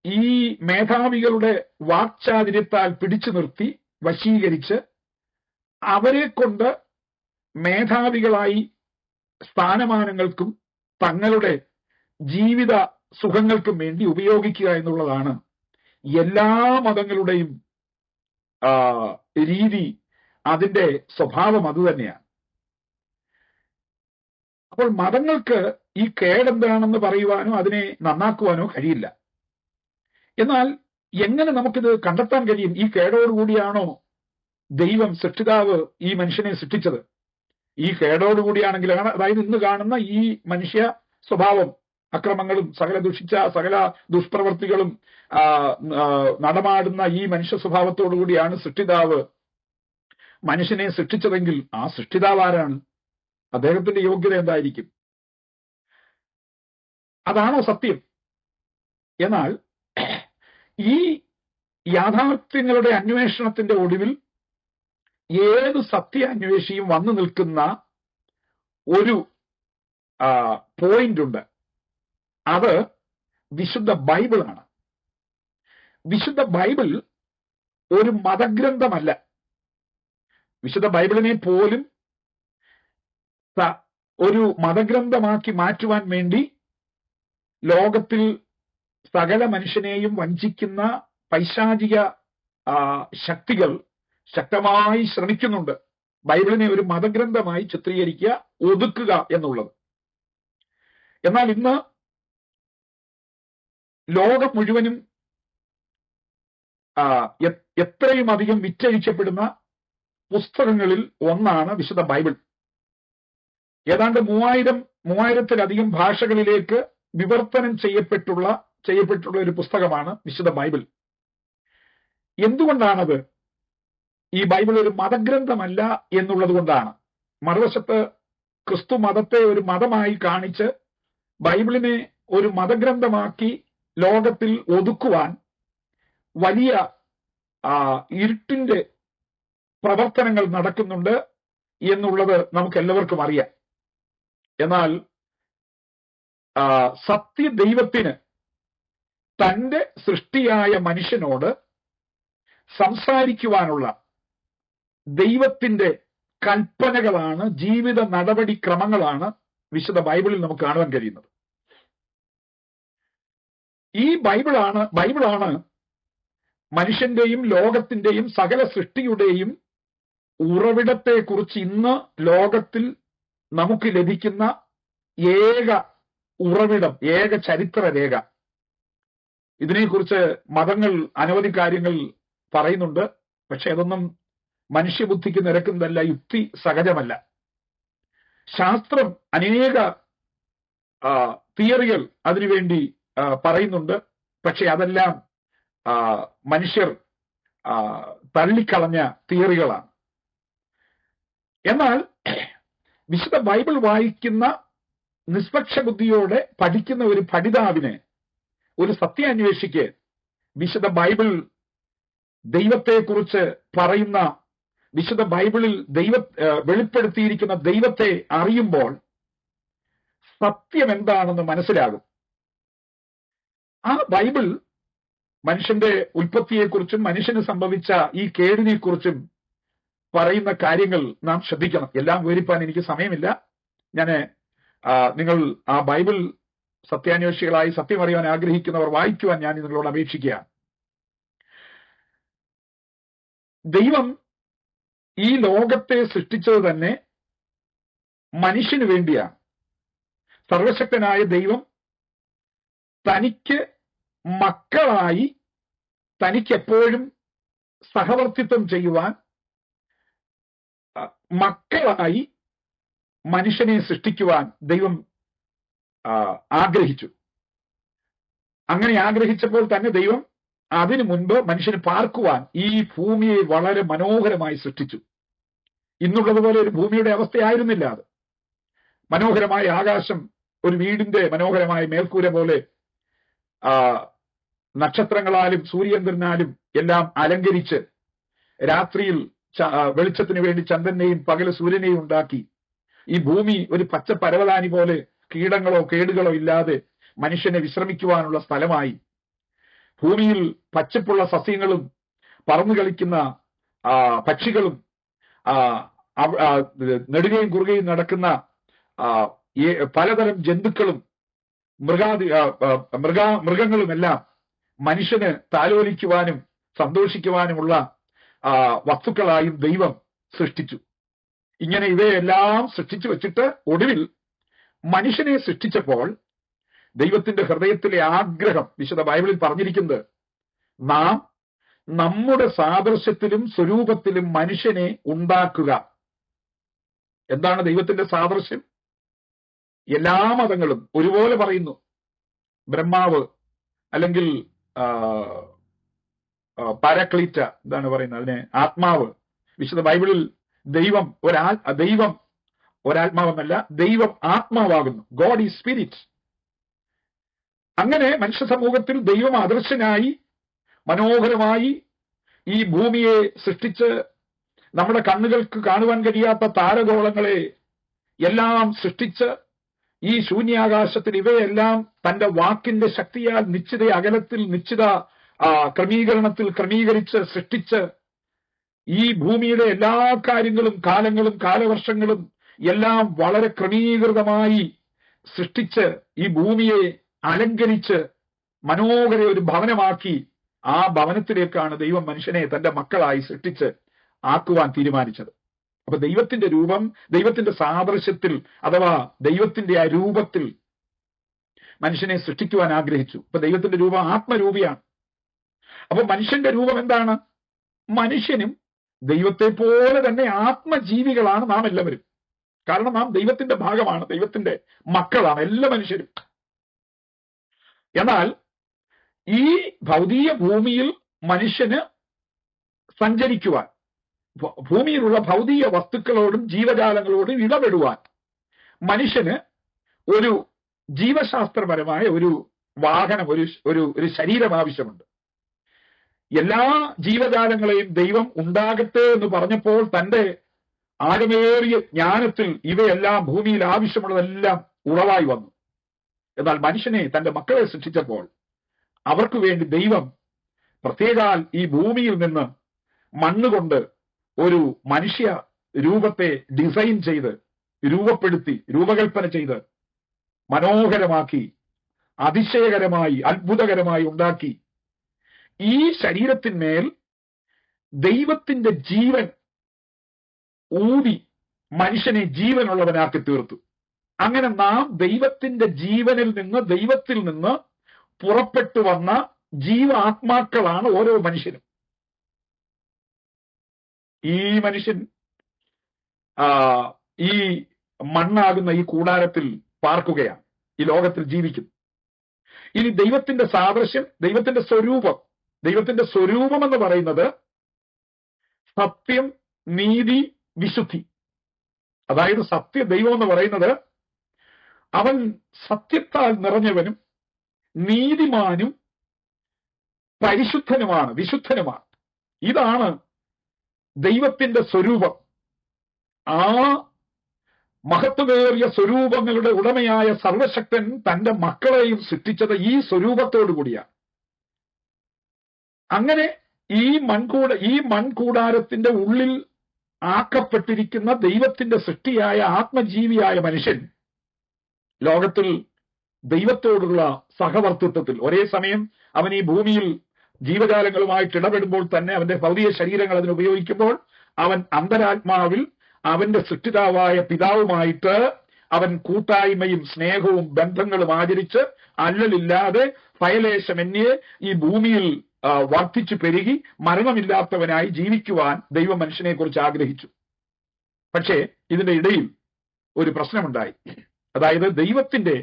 ഈ മേധാവികളുടെ വാക്ചാതുര്യത്താൽ പിടിച്ചു നിർത്തി വശീകരിച്ച് അവരെ കൊണ്ട് മേധാവികളായി സ്ഥാനമാനങ്ങൾക്കും തങ്ങളുടെ ജീവിത സുഖങ്ങൾക്കും വേണ്ടി ഉപയോഗിക്കുക എന്നുള്ളതാണ് എല്ലാ മതങ്ങളുടെയും രീതി. അതിന്റെ സ്വഭാവം അതുതന്നെയാണ്. അപ്പോൾ മതങ്ങൾക്ക് ഈ കേടെന്താണെന്ന് പറയുവാനോ അതിനെ നന്നാക്കുവാനോ കഴിയില്ല. എന്നാൽ എങ്ങനെ നമുക്കിത് കണ്ടെത്താൻ കഴിയും? ഈ കേടോടുകൂടിയാണോ ദൈവം, സൃഷ്ടിതാവ് ഈ മനുഷ്യനെ സൃഷ്ടിച്ചത്? ഈ കേടോടുകൂടിയാണെങ്കിൽ, അതായത് ഇന്ന് കാണുന്ന ഈ മനുഷ്യ സ്വഭാവം, അക്രമങ്ങളും സകല ദുഷ്പ്രവർത്തികളും നടമാടുന്ന ഈ മനുഷ്യ സ്വഭാവത്തോടുകൂടിയാണ് സൃഷ്ടിതാവ് മനുഷ്യനെ സൃഷ്ടിച്ചതെങ്കിൽ ആ സൃഷ്ടിതാവ് ആരാണ്? അദ്ദേഹത്തിന്റെ യോഗ്യത എന്തായിരിക്കും? അതാണോ സത്യം? എന്നാൽ ഈ യാഥാർത്ഥ്യങ്ങളുടെ അന്വേഷണത്തിന്റെ ഒടുവിൽ ഏത് സത്യാന്വേഷിയും വന്നു നിൽക്കുന്ന ഒരു പോയിന്റ് ഉണ്ട്. അത് വിശുദ്ധ ബൈബിളാണ്. വിശുദ്ധ ബൈബിൾ ഒരു മതഗ്രന്ഥമല്ല. വിശുദ്ധ ബൈബിളിനെ പോലും ഒരു മതഗ്രന്ഥമാക്കി മാറ്റുവാൻ വേണ്ടി ലോകത്തിൽ സകല മനുഷ്യനെയും വഞ്ചിക്കുന്ന പൈശാചിക ശക്തികൾ ശക്തമായി ശ്രമിക്കുന്നുണ്ട്. ബൈബിളിനെ ഒരു മതഗ്രന്ഥമായി ചിത്രീകരിക്കുക, ഒതുക്കുക എന്നുള്ളത്. എന്നാൽ ഇന്ന് ലോകം മുഴുവനും എത്രയും അധികം വിറ്റഴിക്കപ്പെടുന്ന പുസ്തകങ്ങളിൽ ഒന്നാണ് വിശുദ്ധ ബൈബിൾ. ഏതാണ്ട് 3000-ത്തിലധികം ഭാഷകളിലേക്ക് വിവർത്തനം ചെയ്യപ്പെട്ടുള്ള ഒരു പുസ്തകമാണ് വിശുദ്ധ ബൈബിൾ. എന്തുകൊണ്ടാണത്? ഈ ബൈബിൾ ഒരു മതഗ്രന്ഥമല്ല എന്നുള്ളത് കൊണ്ടാണ്. മറുവശത്ത് ക്രിസ്തു മതത്തെ ഒരു മതമായി കാണിച്ച് ബൈബിളിനെ ഒരു മതഗ്രന്ഥമാക്കി ലോകത്തിൽ ഒതുക്കുവാൻ വലിയ ഇരുട്ടിന്റെ പ്രവർത്തനങ്ങൾ നടക്കുന്നുണ്ട് എന്നുള്ളത് നമുക്ക് എല്ലാവർക്കും അറിയാം. എന്നാൽ സത്യദൈവത്തിന് തന്റെ സൃഷ്ടിയായ മനുഷ്യനോട് സംസാരിക്കുവാനുള്ള ദൈവത്തിന്റെ കൽപ്പനകളാണ്, ജീവിത നടപടിക്രമങ്ങളാണ് വിശുദ്ധ ബൈബിളിൽ നമുക്ക് കാണുവാൻ കഴിയുന്നത്. ഈ ബൈബിളാണ് മനുഷ്യന്റെയും ലോകത്തിന്റെയും സകല സൃഷ്ടിയുടെയും ഉറവിടത്തെക്കുറിച്ച് ഇന്ന് ലോകത്തിൽ നമുക്ക് ലഭിക്കുന്ന ഏക ഉറവിടം, ഏക ചരിത്ര രേഖ. ഇതിനെക്കുറിച്ച് മതങ്ങൾ അനവധി കാര്യങ്ങൾ പറയുന്നുണ്ട്. പക്ഷെ അതൊന്നും മനുഷ്യബുദ്ധിക്ക് നിരക്കുന്നതല്ല, യുക്തി സഹജമല്ല. ശാസ്ത്രം അനേക തിയറികൾ അതിനുവേണ്ടി പറയുന്നുണ്ട്. പക്ഷെ അതെല്ലാം മനുഷ്യർ തള്ളിക്കളഞ്ഞ തിയറികളാണ്. എന്നാൽ വിശുദ്ധ ബൈബിൾ വായിക്കുന്ന നിഷ്പക്ഷ ബുദ്ധിയോടെ പഠിക്കുന്ന ഒരു പഠിതാവിന്, ഒരു സത്യാന്വേഷിക്ക് വിശുദ്ധ ബൈബിൾ ദൈവത്തെക്കുറിച്ച് പറയുന്ന, വിശുദ്ധ ബൈബിളിൽ വെളിപ്പെടുത്തിയിരിക്കുന്ന ദൈവത്തെ അറിയുമ്പോൾ സത്യം എന്താണെന്ന് മനസ്സിലാകും. ആ ബൈബിൾ മനുഷ്യന്റെ ഉൽപ്പത്തിയെക്കുറിച്ചും മനുഷ്യന് സംഭവിച്ച ഈ കേടിനെക്കുറിച്ചും പറയുന്ന കാര്യങ്ങൾ നാം ശ്രദ്ധിക്കണം. എല്ലാം വിവരിപ്പാൻ എനിക്ക് സമയമില്ല. നിങ്ങൾ ആ ബൈബിൾ സത്യാന്വേഷികളായി സത്യം അറിയാൻ ആഗ്രഹിക്കുന്നവർ വായിക്കുവാൻ ഞാൻ നിങ്ങളോട് അപേക്ഷിക്കുകയാണ്. ദൈവം ഈ ലോകത്തെ സൃഷ്ടിച്ചത് തന്നെ മനുഷ്യന് വേണ്ടിയാണ്. സർവശക്തനായ ദൈവം തനിക്ക് മക്കളായി, തനിക്കെപ്പോഴും സഹവർത്തിത്വം ചെയ്യുവാൻ മക്കളായി മനുഷ്യനെ സൃഷ്ടിക്കുവാൻ ദൈവം ആഗ്രഹിച്ചു. അങ്ങനെ ആഗ്രഹിച്ചപ്പോൾ തന്നെ ദൈവം അതിനു മുൻപ് മനുഷ്യന് പാർക്കുവാൻ ഈ ഭൂമിയെ വളരെ മനോഹരമായി സൃഷ്ടിച്ചു. ഇന്നുള്ളതുപോലെ ഒരു ഭൂമിയുടെ അവസ്ഥയായിരുന്നില്ല അത്. മനോഹരമായ ആകാശം, ഒരു വീടിന്റെ മനോഹരമായ മേൽക്കൂര പോലെ നക്ഷത്രങ്ങളാലും സൂര്യചന്ദ്രനാലും എല്ലാം അലങ്കരിച്ച്, രാത്രിയിൽ വെളിച്ചത്തിന് വേണ്ടി ചന്ദ്രനെയും പകല് സൂര്യനെയും ഉണ്ടാക്കി, ഈ ഭൂമി ഒരു പച്ച പരവതാനി പോലെ കീടങ്ങളോ കേടുകളോ ഇല്ലാതെ മനുഷ്യനെ വിശ്രമിക്കുവാനുള്ള സ്ഥലമായി. ഭൂമിയിൽ പച്ചപ്പുള്ള സസ്യങ്ങളും പറന്നു കളിക്കുന്ന പക്ഷികളും നെടുകയും കുറുകയും നടക്കുന്ന പലതരം ജന്തുക്കളും മൃഗങ്ങളുമെല്ലാം മനുഷ്യന് താലോലിക്കുവാനും സന്തോഷിക്കുവാനുമുള്ള വസ്തുക്കളായും ദൈവം സൃഷ്ടിച്ചു. ഇങ്ങനെ ഇവയെല്ലാം സൃഷ്ടിച്ചു വെച്ചിട്ട് ഒടുവിൽ മനുഷ്യനെ സൃഷ്ടിച്ചപ്പോൾ ദൈവത്തിന്റെ ഹൃദയത്തിലെ ആഗ്രഹം വിശുദ്ധ ബൈബിളിൽ പറഞ്ഞിരിക്കുന്നത്, നാം നമ്മുടെ സാദൃശ്യത്തിലും സ്വരൂപത്തിലും മനുഷ്യനെ ഉണ്ടാക്കുക. എന്താണ് ദൈവത്തിന്റെ സാദൃശ്യം? എല്ലാ മതങ്ങളും ഒരുപോലെ പറയുന്നു. ബ്രഹ്മാവ് അല്ലെങ്കിൽ പാരക്ലീറ്റ, എന്താണ് പറയുന്നത് അതിനെ, ആത്മാവ്. വിശുദ്ധ ബൈബിളിൽ ദൈവം ഒരാത്മാവെന്നല്ല, ദൈവം ആത്മാവാകുന്നു. God is spirit. അങ്ങനെ മനുഷ്യ സമൂഹത്തിൽ ദൈവം അദൃശ്യനായി മനോഹരമായി ഈ ഭൂമിയെ സൃഷ്ടിച്ച് നമ്മുടെ കണ്ണുകൾക്ക് കാണുവാൻ കഴിയാത്ത താരഗോളങ്ങളെ എല്ലാം സൃഷ്ടിച്ച് ഈ ശൂന്യാകാശത്തിൽ ഇവയെല്ലാം തന്റെ വാക്കിന്റെ ശക്തിയാൽ നിശ്ചിത അകലത്തിൽ, നിശ്ചിത ക്രമീകരണത്തിൽ ക്രമീകരിച്ച് സൃഷ്ടിച്ച് ഈ ഭൂമിയുടെ എല്ലാ കാര്യങ്ങളും, കാലങ്ങളും കാലവർഷങ്ങളും എല്ലാം വളരെ ക്രമീകൃതമായി സൃഷ്ടിച്ച് ഈ ഭൂമിയെ അലങ്കരിച്ച് മനോഹര ഒരു ഭവനമാക്കി, ആ ഭവനത്തിലേക്കാണ് ദൈവം മനുഷ്യനെ തന്റെ മക്കളായി സൃഷ്ടിച്ച് ആക്കുവാൻ തീരുമാനിച്ചത്. അപ്പൊ ദൈവത്തിന്റെ രൂപം, ദൈവത്തിന്റെ സാദൃശ്യത്തിൽ അഥവാ ദൈവത്തിന്റെ ആ രൂപത്തിൽ മനുഷ്യനെ സൃഷ്ടിക്കുവാൻ ആഗ്രഹിച്ചു. അപ്പൊ ദൈവത്തിന്റെ രൂപം ആത്മരൂപിയാണ്. അപ്പൊ മനുഷ്യന്റെ രൂപം എന്താണ്? മനുഷ്യനും ദൈവത്തെ പോലെ തന്നെ ആത്മജീവികളാണ് നാം എല്ലാവരും. കാരണം നാം ദൈവത്തിന്റെ ഭാഗമാണ്, ദൈവത്തിന്റെ മക്കളാണ് എല്ലാ മനുഷ്യരും. എന്നാൽ ഈ ഭൗതിക ഭൂമിയിൽ മനുഷ്യന് സഞ്ചരിക്കുവാൻ, ഭൂമിയിലുള്ള ഭൗതിക വസ്തുക്കളോടും ജീവജാലങ്ങളോടും ഇടപെടുവാൻ മനുഷ്യന് ഒരു ജീവശാസ്ത്രപരമായ ഒരു വാഹനം, ഒരു ശരീരം ആവശ്യമുണ്ട്. എല്ലാ ജീവജാലങ്ങളെയും ദൈവം ഉണ്ടാകട്ടെ എന്ന് പറഞ്ഞപ്പോൾ തന്റെ ആഴമേറിയ ജ്ഞാനത്തിൽ ഇവയെല്ലാം ഭൂമിയിൽ ആവശ്യമുള്ളതെല്ലാം ഉളവായി വന്നു. എന്നാൽ മനുഷ്യനെ, തന്റെ മക്കളെ സൃഷ്ടിച്ചപ്പോൾ അവർക്ക് വേണ്ടി ദൈവം പ്രത്യേകാൽ ഈ ഭൂമിയിൽ നിന്ന് മണ്ണുകൊണ്ട് ഒരു മനുഷ്യ രൂപത്തെ ഡിസൈൻ ചെയ്ത് രൂപപ്പെടുത്തി രൂപകൽപ്പന ചെയ്ത് മനോഹരമാക്കി അതിശയകരമായി അത്ഭുതകരമായി ഉണ്ടാക്കി ഈ ശരീരത്തിന്മേൽ ദൈവത്തിന്റെ ജീവൻ ഊതി മനുഷ്യനെ ജീവനുള്ളവനാക്കി തീർത്തു. അങ്ങനെ നാം ദൈവത്തിന്റെ ജീവനിൽ നിന്ന് ദൈവത്തിൽ നിന്ന് പുറപ്പെട്ടു വന്ന ജീവാത്മാക്കളാണ് ഓരോ മനുഷ്യനും. ഈ മനുഷ്യൻ ഈ മണ്ണാകുന്ന ഈ കൂടാരത്തിൽ പാർക്കുകയാണ്, ഈ ലോകത്തിൽ ജീവിക്കും. ഇനി ദൈവത്തിന്റെ സാദൃശ്യം, ദൈവത്തിന്റെ സ്വരൂപം എന്ന് പറയുന്നത് സത്യം, നീതി, വിശുദ്ധി. അതായത് ദൈവം എന്ന് പറയുന്നത് അവൻ സത്യത്താൽ നിറഞ്ഞവനും നീതിമാനും പരിശുദ്ധനുമാണ്, വിശുദ്ധനുമാണ്. ഇതാണ് ദൈവത്തിന്റെ സ്വരൂപം. ആ മഹത്വമേറിയ സ്വരൂപങ്ങളുടെ ഉടമയായ സർവശക്തൻ തന്റെ മക്കളെയും സൃഷ്ടിച്ചത് ഈ സ്വരൂപത്തോടു കൂടിയാണ്. അങ്ങനെ ഈ മൺകൂടാരത്തിന്റെ ഉള്ളിൽ ആക്കപ്പെട്ടിരിക്കുന്ന ദൈവത്തിന്റെ സൃഷ്ടിയായ ആത്മജീവിയായ മനുഷ്യൻ ലോകത്തിൽ ദൈവത്തോടുള്ള സഹവർത്തിത്വത്തിൽ ഒരേ സമയം അവൻ ഈ ഭൂമിയിൽ ജീവജാലങ്ങളുമായിട്ട് ഇടപെടുമ്പോൾ തന്നെ അവന്റെ ഭൗതിക ശരീരങ്ങൾ അതിന് ഉപയോഗിക്കുമ്പോൾ അവൻ അന്തരാത്മാവിൽ അവന്റെ സൃഷ്ടിതാവായ പിതാവുമായിട്ട് അവൻ കൂട്ടായ്മയും സ്നേഹവും ബന്ധങ്ങളും ആചരിച്ച് അല്ലലില്ലാതെ ഭയലേശമന്യേ ഈ ഭൂമിയിൽ വർദ്ധിച്ചു പെരുകി മരണമില്ലാത്തവനായി ജീവിക്കുവാൻ ദൈവം മനുഷ്യനെ കുറിച്ച് ആഗ്രഹിച്ചു. പക്ഷേ ഇതിന്റെ ഇടയിൽ ഒരു പ്രശ്നമുണ്ടായി. അതായത് ദൈവത്തിന്റെ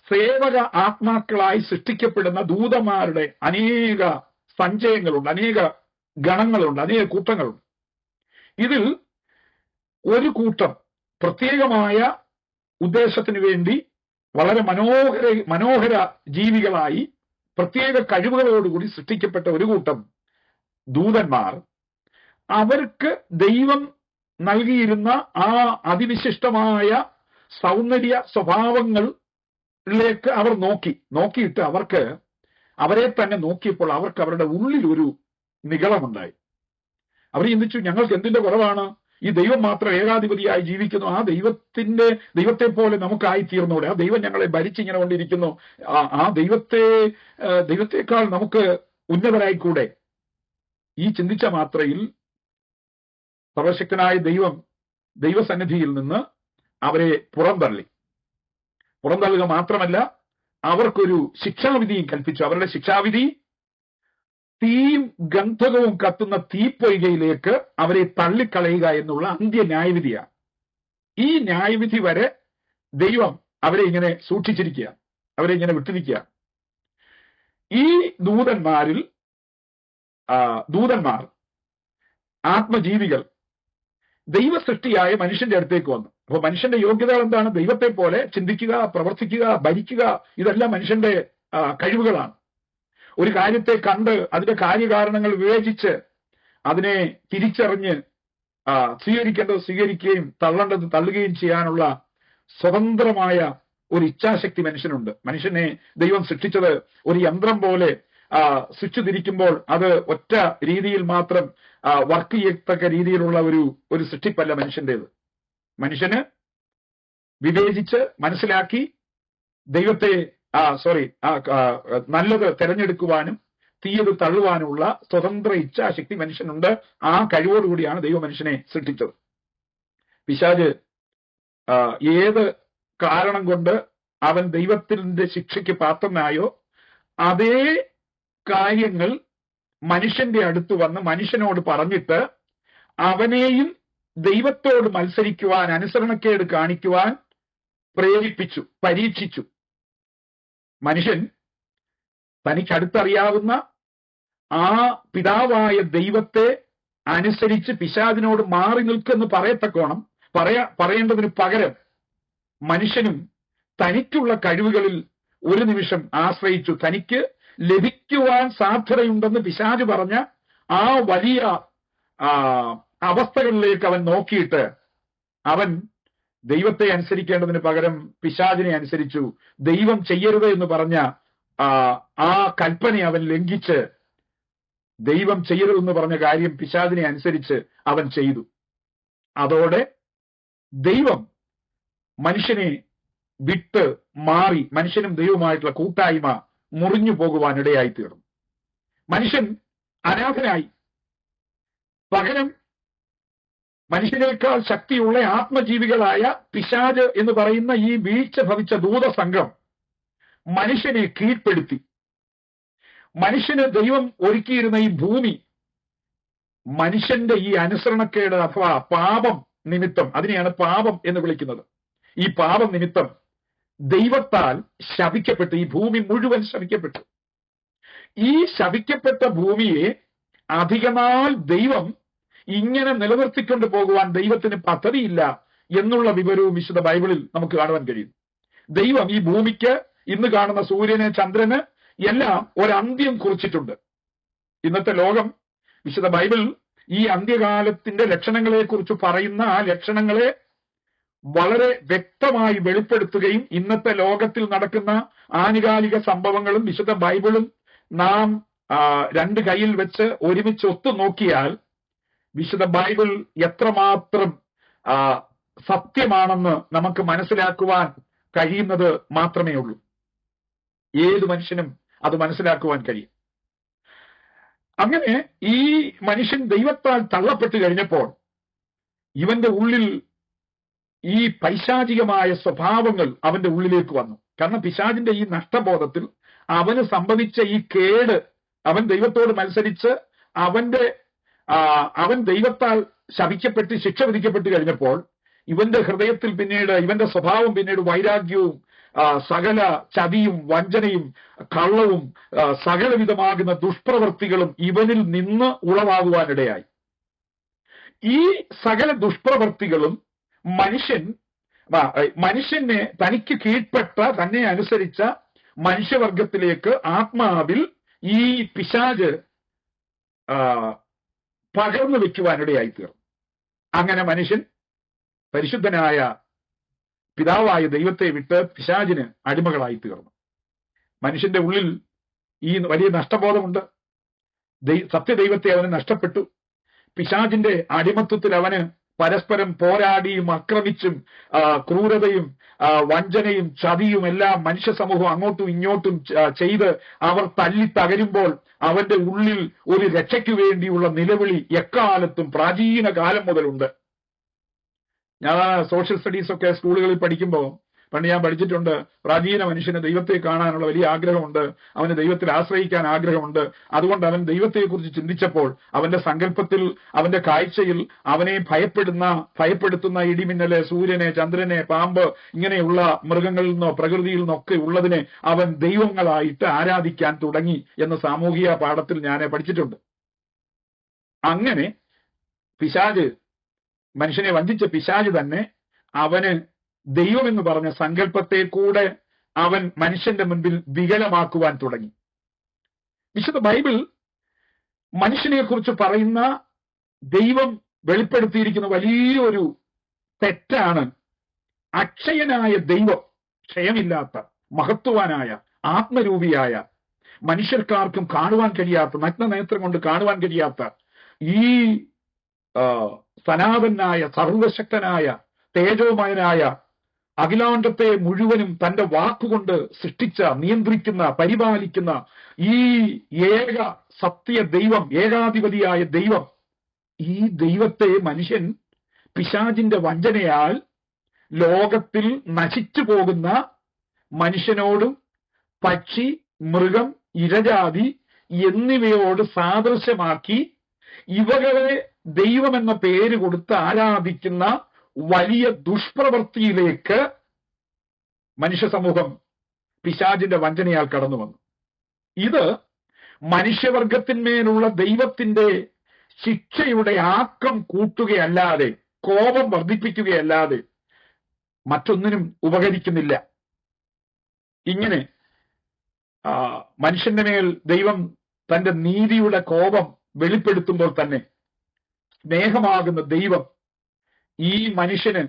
സേവക ആത്മാക്കളായി സൃഷ്ടിക്കപ്പെടുന്ന ദൂതന്മാരുടെ അനേക സഞ്ചയങ്ങളുണ്ട്, അനേക ഗണങ്ങളുണ്ട്, അനേക കൂട്ടങ്ങളുണ്ട്. ഇതിൽ ഒരു കൂട്ടം പ്രത്യേകമായ ഉദ്ദേശത്തിന് വേണ്ടി വളരെ മനോഹര ജീവികളായി പ്രത്യേക കഴിവുകളോടുകൂടി സൃഷ്ടിക്കപ്പെട്ട ഒരു കൂട്ടം ദൂതന്മാർ, അവർക്ക് ദൈവം നൽകിയിരുന്ന ആ അതിവിശിഷ്ടമായ സൗന്ദര്യ സ്വഭാവങ്ങളിലേക്ക് അവർ നോക്കിയിട്ട് അവരെ തന്നെ നോക്കിയപ്പോൾ അവർക്ക് അവരുടെ ഉള്ളിൽ ഒരു നിഗളമുണ്ടായി. അവർ ചിന്തിച്ചു, ഞങ്ങൾക്ക് എന്തിന്റെ കുറവാണ്? ഈ ദൈവം മാത്രം ഏകാധിപതിയായി ജീവിക്കുന്നു, ആ ദൈവത്തെ പോലെ നമുക്കായി തീർന്നൂടെ? ആ ദൈവം ഞങ്ങളെ ഭരിച്ചിങ്ങനെ കൊണ്ടിരിക്കുന്നു, ആ ദൈവത്തെക്കാൾ നമുക്ക് ഉന്നതരായിക്കൂടെ? ഈ ചിന്തിച്ച മാത്രയിൽ സർവശക്തനായ ദൈവസന്നിധിയിൽ നിന്ന് അവരെ പുറന്തള്ളുക മാത്രമല്ല, അവർക്കൊരു ശിക്ഷാവിധിയും കൽപ്പിച്ചു. അവരുടെ ശിക്ഷാവിധി തീയും ഗന്ധകവും കത്തുന്ന തീപ്പൊയ്കയിലേക്ക് അവരെ തള്ളിക്കളയുക എന്നുള്ള അന്ത്യ ന്യായവിധിയാണ്. ഈ ന്യായവിധി വരെ ദൈവം അവരെ ഇങ്ങനെ സൂക്ഷിച്ചിരിക്കുക, അവരെ ഇങ്ങനെ വിട്ടിരിക്കുക. ഈ ദൂതന്മാർ ആത്മജീവികൾ ദൈവസൃഷ്ടിയായ മനുഷ്യന്റെ അടുത്തേക്ക് വന്നു. അപ്പൊ മനുഷ്യന്റെ യോഗ്യതകൾ എന്താണ്? ദൈവത്തെ പോലെ ചിന്തിക്കുക, പ്രവർത്തിക്കുക, ഭരിക്കുക. ഇതെല്ലാം മനുഷ്യന്റെ കഴിവുകളാണ്. ഒരു കാര്യത്തെ കണ്ട് അതിന്റെ കാര്യകാരണങ്ങൾ വിവേചിച്ച് അതിനെ തിരിച്ചറിഞ്ഞ് സ്വീകരിക്കേണ്ടത് സ്വീകരിക്കുകയും തള്ളേണ്ടത് തള്ളുകയും ചെയ്യാനുള്ള സ്വതന്ത്രമായ ഒരു ഇച്ഛാശക്തി മനുഷ്യനുണ്ട്. മനുഷ്യനെ ദൈവം സൃഷ്ടിച്ചത് ഒരു യന്ത്രം പോലെ സ്വിച്ച് തിരിക്കുമ്പോൾ അത് ഒറ്റ രീതിയിൽ മാത്രം വർക്ക് ചെയ്യത്തക്ക രീതിയിലുള്ള ഒരു സൃഷ്ടിപ്പല്ല മനുഷ്യന്റേത്. മനുഷ്യന് വിവേചിച്ച് മനസ്സിലാക്കി ദൈവത്തെ നല്ലത് തെരഞ്ഞെടുക്കുവാനും തീയത് തള്ളുവാനുമുള്ള സ്വതന്ത്ര ഇച്ഛാശക്തി മനുഷ്യനുണ്ട്. ആ കഴിവോടുകൂടിയാണ് ദൈവം മനുഷ്യനെ സൃഷ്ടിച്ചത്. പിശാച് ഏത് കാരണം കൊണ്ട് അവൻ ദൈവത്തിന്റെ ശിക്ഷയ്ക്ക് പാത്രനായോ അതേ കാര്യങ്ങൾ മനുഷ്യന്റെ അടുത്ത് വന്ന് മനുഷ്യനോട് പറഞ്ഞിട്ട് അവനെയും ദൈവത്തോട് മത്സരിക്കുവാൻ, അനുസരണക്കേട് കാണിക്കുവാൻ പ്രേരിപ്പിച്ചു, പരീക്ഷിച്ചു. മനുഷ്യൻ തനിക്കടുത്തറിയാവുന്ന ആ പിതാവായ ദൈവത്തെ അനുസരിച്ച് പിശാചിനോട് മാറി നിൽക്കെന്ന് പറയേണ്ടതിന് പകരം മനുഷ്യനും തനിക്കുള്ള കഴിവുകളിൽ ഒരു നിമിഷം ആശ്രയിച്ചു. തനിക്ക് ലഭിക്കുവാൻ സാധ്യതയുണ്ടെന്ന് പിശാച് പറഞ്ഞ ആ വലിയ അവസ്ഥകളിലേക്ക് അവൻ നോക്കിയിട്ട് അവൻ ദൈവത്തെ അനുസരിക്കേണ്ടതിന് പകരം പിശാചിനെ അനുസരിച്ചു. ദൈവം ചെയ്യരുത് എന്ന് പറഞ്ഞ ആ കൽപ്പന അവൻ ലംഘിച്ച് ദൈവം ചെയ്യരുതെന്ന് പറഞ്ഞ കാര്യം പിശാചിനെ അനുസരിച്ച് അവൻ ചെയ്തു. അതോടെ ദൈവം മനുഷ്യനെ വിട്ട് മാറി മനുഷ്യനും ദൈവവുമായിട്ടുള്ള കൂട്ടായ്മ മുറിഞ്ഞു പോകുവാൻ ഇടയായി തീർന്നു. മനുഷ്യൻ അനാഥനായി. പകരം മനുഷ്യനേക്കാൾ ശക്തിയുള്ള ആത്മജീവികളായ പിശാച് എന്ന് പറയുന്ന ഈ വീഴ്ച ഭവിച്ച ദൂതസംഘം മനുഷ്യനെ കീഴ്പ്പെടുത്തി. മനുഷ്യന് ദൈവം ഒരുക്കിയിരുന്ന ഈ ഭൂമി മനുഷ്യന്റെ ഈ അനുസരണക്കേട് അഥവാ പാപം നിമിത്തം, അതിനെയാണ് പാപം എന്ന് വിളിക്കുന്നത്, ഈ പാപം നിമിത്തം ദൈവത്താൽ ശപിക്കപ്പെട്ടു. ഈ ഭൂമി മുഴുവൻ ശപിക്കപ്പെട്ടു. ഈ ശപിക്കപ്പെട്ട ഭൂമിയെ അധികനാൾ ദൈവം ഇങ്ങനെ നിലനിർത്തിക്കൊണ്ട് പോകുവാൻ ദൈവത്തിന് പദ്ധതിയില്ല എന്നുള്ള വിവരവും വിശുദ്ധ ബൈബിളിൽ നമുക്ക് കാണുവാൻ കഴിയും. ദൈവം ഈ ഭൂമിക്ക് ഇന്ന് കാണുന്ന സൂര്യന്, ചന്ദ്രന് എല്ലാം ഒരന്ത്യം കുറിച്ചിട്ടുണ്ട്. ഇന്നത്തെ ലോകം വിശുദ്ധ ബൈബിൾ ഈ അന്ത്യകാലത്തിന്റെ ലക്ഷണങ്ങളെ കുറിച്ച് പറയുന്ന ആ ലക്ഷണങ്ങളെ വളരെ വ്യക്തമായി വെളിപ്പെടുത്തുകയും ഇന്നത്തെ ലോകത്തിൽ നടക്കുന്ന ആനുകാലിക സംഭവങ്ങളും വിശുദ്ധ ബൈബിളും നാം രണ്ട് കൈയിൽ വെച്ച് ഒരുമിച്ച് ഒത്തു നോക്കിയാൽ വിശുദ്ധ ബൈബിൾ എത്രമാത്രം സത്യമാണെന്ന് നമുക്ക് മനസ്സിലാക്കുവാൻ കഴിയുന്നത് മാത്രമേ ഉള്ളൂ. ഏത് മനുഷ്യനും അത് മനസ്സിലാക്കുവാൻ കഴിയും. അങ്ങനെ ഈ മനുഷ്യൻ ദൈവത്താൽ തള്ളപ്പെട്ടു കഴിഞ്ഞപ്പോൾ ഇവന്റെ ഉള്ളിൽ ഈ പൈശാചികമായ സ്വഭാവങ്ങൾ അവന്റെ ഉള്ളിലേക്ക് വന്നു. കാരണം പിശാചിന്റെ ഈ നഷ്ടബോധത്തിൽ അവന് സംഭവിച്ച ഈ കേട്, അവൻ ദൈവത്തോട് മത്സരിച്ച് അവൻ ദൈവത്താൽ ശപിക്കപ്പെട്ട് ശിക്ഷ വിധിക്കപ്പെട്ട് കഴിഞ്ഞപ്പോൾ ഇവന്റെ ഹൃദയത്തിൽ പിന്നീട് ഇവന്റെ സ്വഭാവം പിന്നീട് വൈരാഗ്യവും സകല ചതിയും വഞ്ചനയും കള്ളവും സകലവിധമാകുന്ന ദുഷ്പ്രവൃത്തികളും ഇവനിൽ നിന്ന് ഉളവാകുവാനിടയായി. ഈ സകല ദുഷ്പ്രവൃത്തികളും മനുഷ്യനെ തനിക്ക് കീഴ്പ്പെട്ട തന്നെ അനുസരിച്ച മനുഷ്യവർഗത്തിലേക്ക് ആത്മാവിൽ ഈ പിശാച് പകർന്നു വെക്കുവാനിടയായി തീർന്നു. അങ്ങനെ മനുഷ്യൻ പരിശുദ്ധനായ പിതാവായ ദൈവത്തെ വിട്ട് പിശാചിന് അടിമകളായി തീർന്നു. മനുഷ്യന്റെ ഉള്ളിൽ ഈ വലിയ നഷ്ടബോധമുണ്ട്. സത്യദൈവത്തെ അവന് നഷ്ടപ്പെട്ടു. പിശാചിന്റെ അടിമത്വത്തിൽ അവന് പരസ്പരം പോരാടിയും ആക്രമിച്ചും ക്രൂരതയും വഞ്ചനയും ചതിയും എല്ലാം മനുഷ്യ സമൂഹം അങ്ങോട്ടും ഇങ്ങോട്ടും ചെയ്ത് അവർ തല്ലി തകരുമ്പോൾ അവന്റെ ഉള്ളിൽ ഒരു രക്ഷയ്ക്ക് വേണ്ടിയുള്ള നിലവിളി എക്കാലത്തും പ്രാചീന കാലം മുതലുണ്ട്. ഞാൻ സോഷ്യൽ സ്റ്റഡീസ് ഒക്കെ സ്കൂളുകളിൽ പഠിക്കുമ്പോൾ പണ്ട് ഞാൻ പഠിച്ചിട്ടുണ്ട്, പ്രാചീന മനുഷ്യന് ദൈവത്തെ കാണാനുള്ള വലിയ ആഗ്രഹമുണ്ട്, അവന് ദൈവത്തിൽ ആശ്രയിക്കാൻ ആഗ്രഹമുണ്ട്. അതുകൊണ്ട് അവൻ ദൈവത്തെക്കുറിച്ച് ചിന്തിച്ചപ്പോൾ അവന്റെ സങ്കല്പത്തിൽ, അവന്റെ കാഴ്ചയിൽ അവനെ ഭയപ്പെടുത്തുന്ന ഇടിമിന്നല്, സൂര്യനെ, ചന്ദ്രനെ, പാമ്പ്, ഇങ്ങനെയുള്ള മൃഗങ്ങളിൽ നിന്നോ പ്രകൃതിയിൽ നിന്നൊക്കെ ഉള്ളതിനെ അവൻ ദൈവങ്ങളായിട്ട് ആരാധിക്കാൻ തുടങ്ങി എന്ന് സാമൂഹിക പാഠത്തിൽ ഞാൻ പഠിച്ചിട്ടുണ്ട്. അങ്ങനെ പിശാച്, മനുഷ്യനെ വഞ്ചിച്ച പിശാച് തന്നെ അവന് ദൈവം എന്ന് പറഞ്ഞ സങ്കല്പത്തെ കൂടെ അവൻ മനുഷ്യന്റെ മുൻപിൽ വികലമാക്കുവാൻ തുടങ്ങി. വിശുദ്ധ ബൈബിൾ മനുഷ്യനെ കുറിച്ച് പറയുന്ന ദൈവം വെളിപ്പെടുത്തിയിരിക്കുന്ന വലിയൊരു തെറ്റാണ് അക്ഷയനായ ദൈവം, ക്ഷയമില്ലാത്ത മഹത്വവാനായ ആത്മരൂപിയായ മനുഷ്യർക്കാർക്കും കാണുവാൻ കഴിയാത്ത, നഗ്നനേത്രം കൊണ്ട് കാണുവാൻ കഴിയാത്ത ഈ സനാതനായ സർവശക്തനായ തേജോമയനായ അഖിലാണ്ടത്തെ മുഴുവനും തന്റെ വാക്കുകൊണ്ട് സൃഷ്ടിച്ച, നിയന്ത്രിക്കുന്ന, പരിപാലിക്കുന്ന ഈ ഏക സത്യ ദൈവം, ഏകാധിപതിയായ ദൈവം, ഈ ദൈവത്തെ മനുഷ്യൻ പിശാചിന്റെ വഞ്ചനയാൽ ലോകത്തിൽ നശിച്ചു പോകുന്ന മനുഷ്യനോടും പക്ഷി, മൃഗം, ഇഴജാതി എന്നിവയോട് സാദൃശ്യമാക്കി ഇവകളെ ദൈവമെന്ന പേര് കൊടുത്ത് ആരാധിക്കുന്ന വലിയ ദുഷ്പ്രവൃത്തിയിലേക്ക് മനുഷ്യ സമൂഹം പിശാചിന്റെ വഞ്ചനയാൽ കടന്നു വന്നു. ഇത് മനുഷ്യവർഗത്തിന്മേലുള്ള ദൈവത്തിന്റെ ശിക്ഷയുടെ ആക്കം കൂട്ടുകയല്ലാതെ, കോപം വർദ്ധിപ്പിക്കുകയല്ലാതെ മറ്റൊന്നിനും ഉപകരിക്കുന്നില്ല. ഇങ്ങനെ മനുഷ്യന്റെ മേൽ ദൈവം തന്റെ നീതിയുടെ കോപം വെളിപ്പെടുത്തുമ്പോൾ തന്നെ സ്നേഹമാകുന്ന ദൈവം ഈ മനുഷ്യന്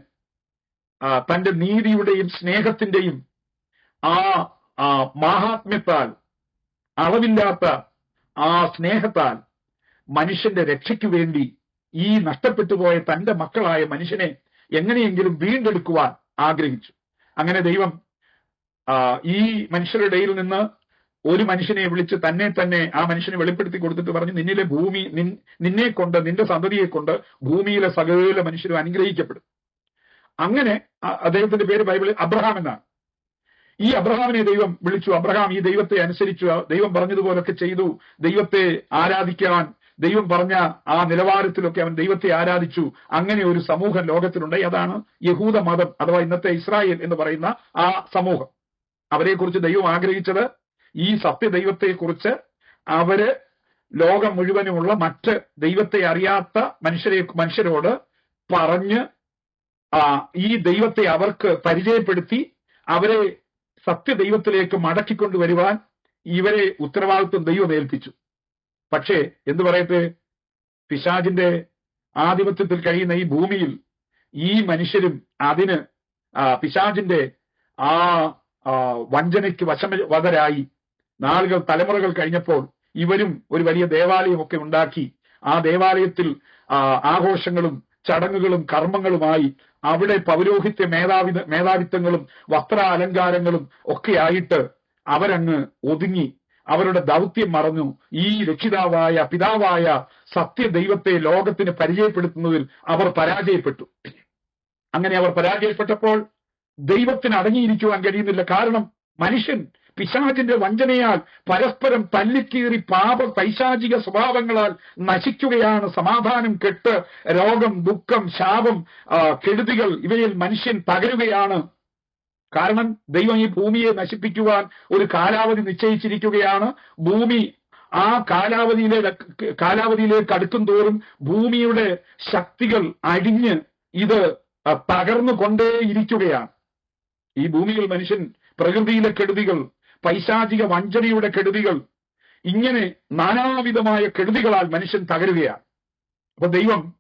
തന്റെ നീതിയുടെയും സ്നേഹത്തിന്റെയും ആ മാഹാത്മ്യത്താൽ, അളവില്ലാത്ത ആ സ്നേഹത്താൽ മനുഷ്യന്റെ രക്ഷയ്ക്കു വേണ്ടി ഈ നഷ്ടപ്പെട്ടു പോയ തന്റെ മക്കളായ മനുഷ്യനെ എങ്ങനെയെങ്കിലും വീണ്ടെടുക്കുവാൻ ആഗ്രഹിച്ചു. അങ്ങനെ ദൈവം ഈ മനുഷ്യരുടെ ഇടയിൽ നിന്ന് ഒരു മനുഷ്യനെ വിളിച്ച് തന്നെ ആ മനുഷ്യനെ വെളിപ്പെടുത്തി കൊടുത്തിട്ട് പറഞ്ഞു, നിന്നിലെ ഭൂമി നിന്നെ കൊണ്ട്, നിന്റെ സന്തതിയെ കൊണ്ട് ഭൂമിയിലെ സകല മനുഷ്യരും അനുഗ്രഹിക്കപ്പെടും. അങ്ങനെ അദ്ദേഹത്തിന്റെ പേര് ബൈബിളിൽ അബ്രഹാം എന്നാണ്. ഈ അബ്രഹാമിനെ ദൈവം വിളിച്ചു. അബ്രഹാം ഈ ദൈവത്തെ അനുസരിച്ചു, ദൈവം പറഞ്ഞതുപോലൊക്കെ ചെയ്തു. ദൈവത്തെ ആരാധിക്കാൻ ദൈവം പറഞ്ഞ ആ നിലവാരത്തിലൊക്കെ അവൻ ദൈവത്തെ ആരാധിച്ചു. അങ്ങനെ ഒരു സമൂഹം ലോകത്തിലുണ്ടായി. അതാണ് യഹൂദ മതം അഥവാ ഇന്നത്തെ ഇസ്രായേൽ എന്ന് പറയുന്ന ആ സമൂഹം. അവരെ കുറിച്ച് ദൈവം ആഗ്രഹിച്ചത് ഈ സത്യദൈവത്തെക്കുറിച്ച് അവര് ലോകം മുഴുവനുമുള്ള മറ്റ് ദൈവത്തെ അറിയാത്ത മനുഷ്യരോട് പറഞ്ഞ് ഈ ദൈവത്തെ അവർക്ക് പരിചയപ്പെടുത്തി അവരെ സത്യദൈവത്തിലേക്ക് മടക്കിക്കൊണ്ടുവരുവാൻ ഇവരെ ഉത്തരവാദിത്വം ദൈവം ഏൽപ്പിച്ചു. പക്ഷേ എന്തു പറയട്ടെ, പിശാചിന്റെ ആധിപത്യത്തിൽ കഴിയുന്ന ഈ ഭൂമിയിൽ ഈ മനുഷ്യരും അതിന് പിശാചിന്റെ ആ വഞ്ചനയ്ക്ക് വശവതരായി. നാളുകൾ തലമുറകൾ കഴിഞ്ഞപ്പോൾ ഇവരും ഒരു വലിയ ദേവാലയമൊക്കെ ഉണ്ടാക്കി. ആ ദേവാലയത്തിൽ ആഘോഷങ്ങളും ചടങ്ങുകളും കർമ്മങ്ങളുമായി അവിടെ പൗരോഹിത്യ മേധാവിത്വങ്ങളും വസ്ത്രാലങ്കാരങ്ങളും ഒക്കെ ആയിട്ട് അവരങ്ങ് ഒതുങ്ങി. അവരുടെ ദൗത്യം മറന്നു. ഈ രക്ഷിതാവായ പിതാവായ സത്യദൈവത്തെ ലോകത്തിന് പരിചയപ്പെടുത്തുന്നതിൽ അവർ പരാജയപ്പെട്ടു. അങ്ങനെ അവർ പരാജയപ്പെട്ടപ്പോൾ ദൈവത്തിന് അടങ്ങിയിരിക്കുവാൻ കഴിയുന്നില്ല. കാരണം മനുഷ്യൻ പിശാചിന്റെ വഞ്ചനയാൽ പരസ്പരം തല്ലിക്കീറി പൈശാചിക സ്വഭാവങ്ങളാൽ നശിക്കുകയാണ്. സമാധാനം കെട്ട് രോഗം, ദുഃഖം, ശാപം, കെടുതികൾ ഇവയിൽ മനുഷ്യൻ തകരുകയാണ്. കാരണം ദൈവം ഈ ഭൂമിയെ നശിപ്പിക്കുവാൻ ഒരു കാലാവധി നിശ്ചയിച്ചിരിക്കുകയാണ്. ഭൂമി ആ കാലാവധിയിലേക്ക് അടുക്കും തോറും ഭൂമിയുടെ ശക്തികൾ അടിഞ്ഞ് ഇത് തകർന്നു കൊണ്ടേയിരിക്കുകയാണ്. ഈ ഭൂമിയിൽ മനുഷ്യൻ പ്രകൃതിയിലെ കെടുതികൾ, പൈശാചിക വഞ്ചനയുടെ കെടുതികൾ, ഇങ്ങനെ നാനാവിധമായ കെടുതികളാൽ മനുഷ്യൻ തകരുകയാണ്. അപ്പൊ ദൈവം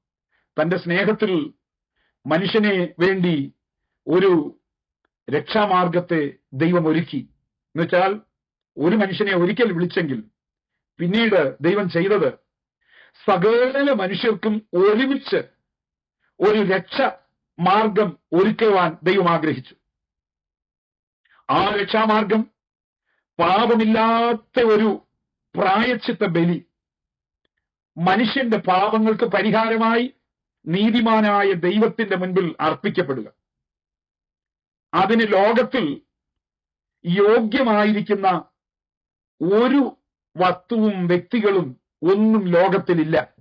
തന്റെ സ്നേഹത്തിൽ മനുഷ്യനെ വേണ്ടി ഒരു രക്ഷാമാർഗത്തെ ദൈവം ഒരുക്കി. എന്നുവെച്ചാൽ ഒരു മനുഷ്യനെ ഒരിക്കൽ വിളിച്ചെങ്കിൽ പിന്നീട് ദൈവം ചെയ്തത് സകല മനുഷ്യർക്കും ഒരുമിച്ച് ഒരു രക്ഷാമാർഗം ഒരുക്കുവാൻ ദൈവം ആഗ്രഹിച്ചു. ആ രക്ഷാമാർഗം പാപമില്ലാത്ത ഒരു പ്രായശ്ചിത്ത ബലി, മനുഷ്യന്റെ പാപങ്ങൾക്ക് പരിഹാരമായി നീതിമാനായ ദൈവത്തിന്റെ മുൻപിൽ അർപ്പിക്കപ്പെടുക. അതിന് ലോകത്തിൽ യോഗ്യമായിരിക്കുന്ന ഒരു വസ്തുവും വ്യക്തികളും ഒന്നും ലോകത്തിലില്ല.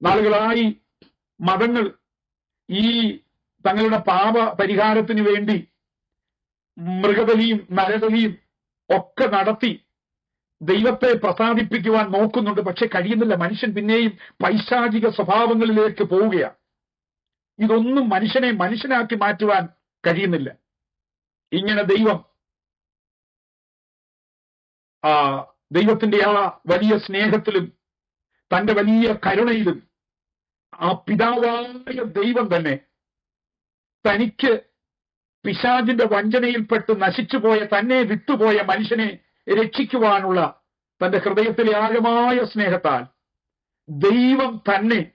നാളുകളായി മതങ്ങൾ ഈ തങ്ങളുടെ പാപ പരിഹാരത്തിന് വേണ്ടി മൃഗബലിയും നരബലിയും ഒക്കെ നടത്തി ദൈവത്തെ പ്രസാദിപ്പിക്കുവാൻ നോക്കുന്നുണ്ട്. പക്ഷെ കഴിയുന്നില്ല. മനുഷ്യൻ പിന്നെയും പൈശാചിക സ്വഭാവങ്ങളിലേക്ക് പോവുകയാണ്. ഇതൊന്നും മനുഷ്യനെ മനുഷ്യനാക്കി മാറ്റുവാൻ കഴിയുന്നില്ല. ഇങ്ങനെ ദൈവത്തിന്റെ ആ വലിയ സ്നേഹത്തിലും തന്റെ വലിയ കരുണയിലും ആ പിതാവായ ദൈവം തന്നെ തനിക്ക് പിശാചിന്റെ വഞ്ചനയിൽപ്പെട്ട് നശിച്ചുപോയ, തന്നെ വിട്ടുപോയ മനുഷ്യനെ രക്ഷിക്കുവാനുള്ള തന്റെ ഹൃദയത്തിലെ ആഴമായ സ്നേഹത്താൽ ദൈവം തന്നെ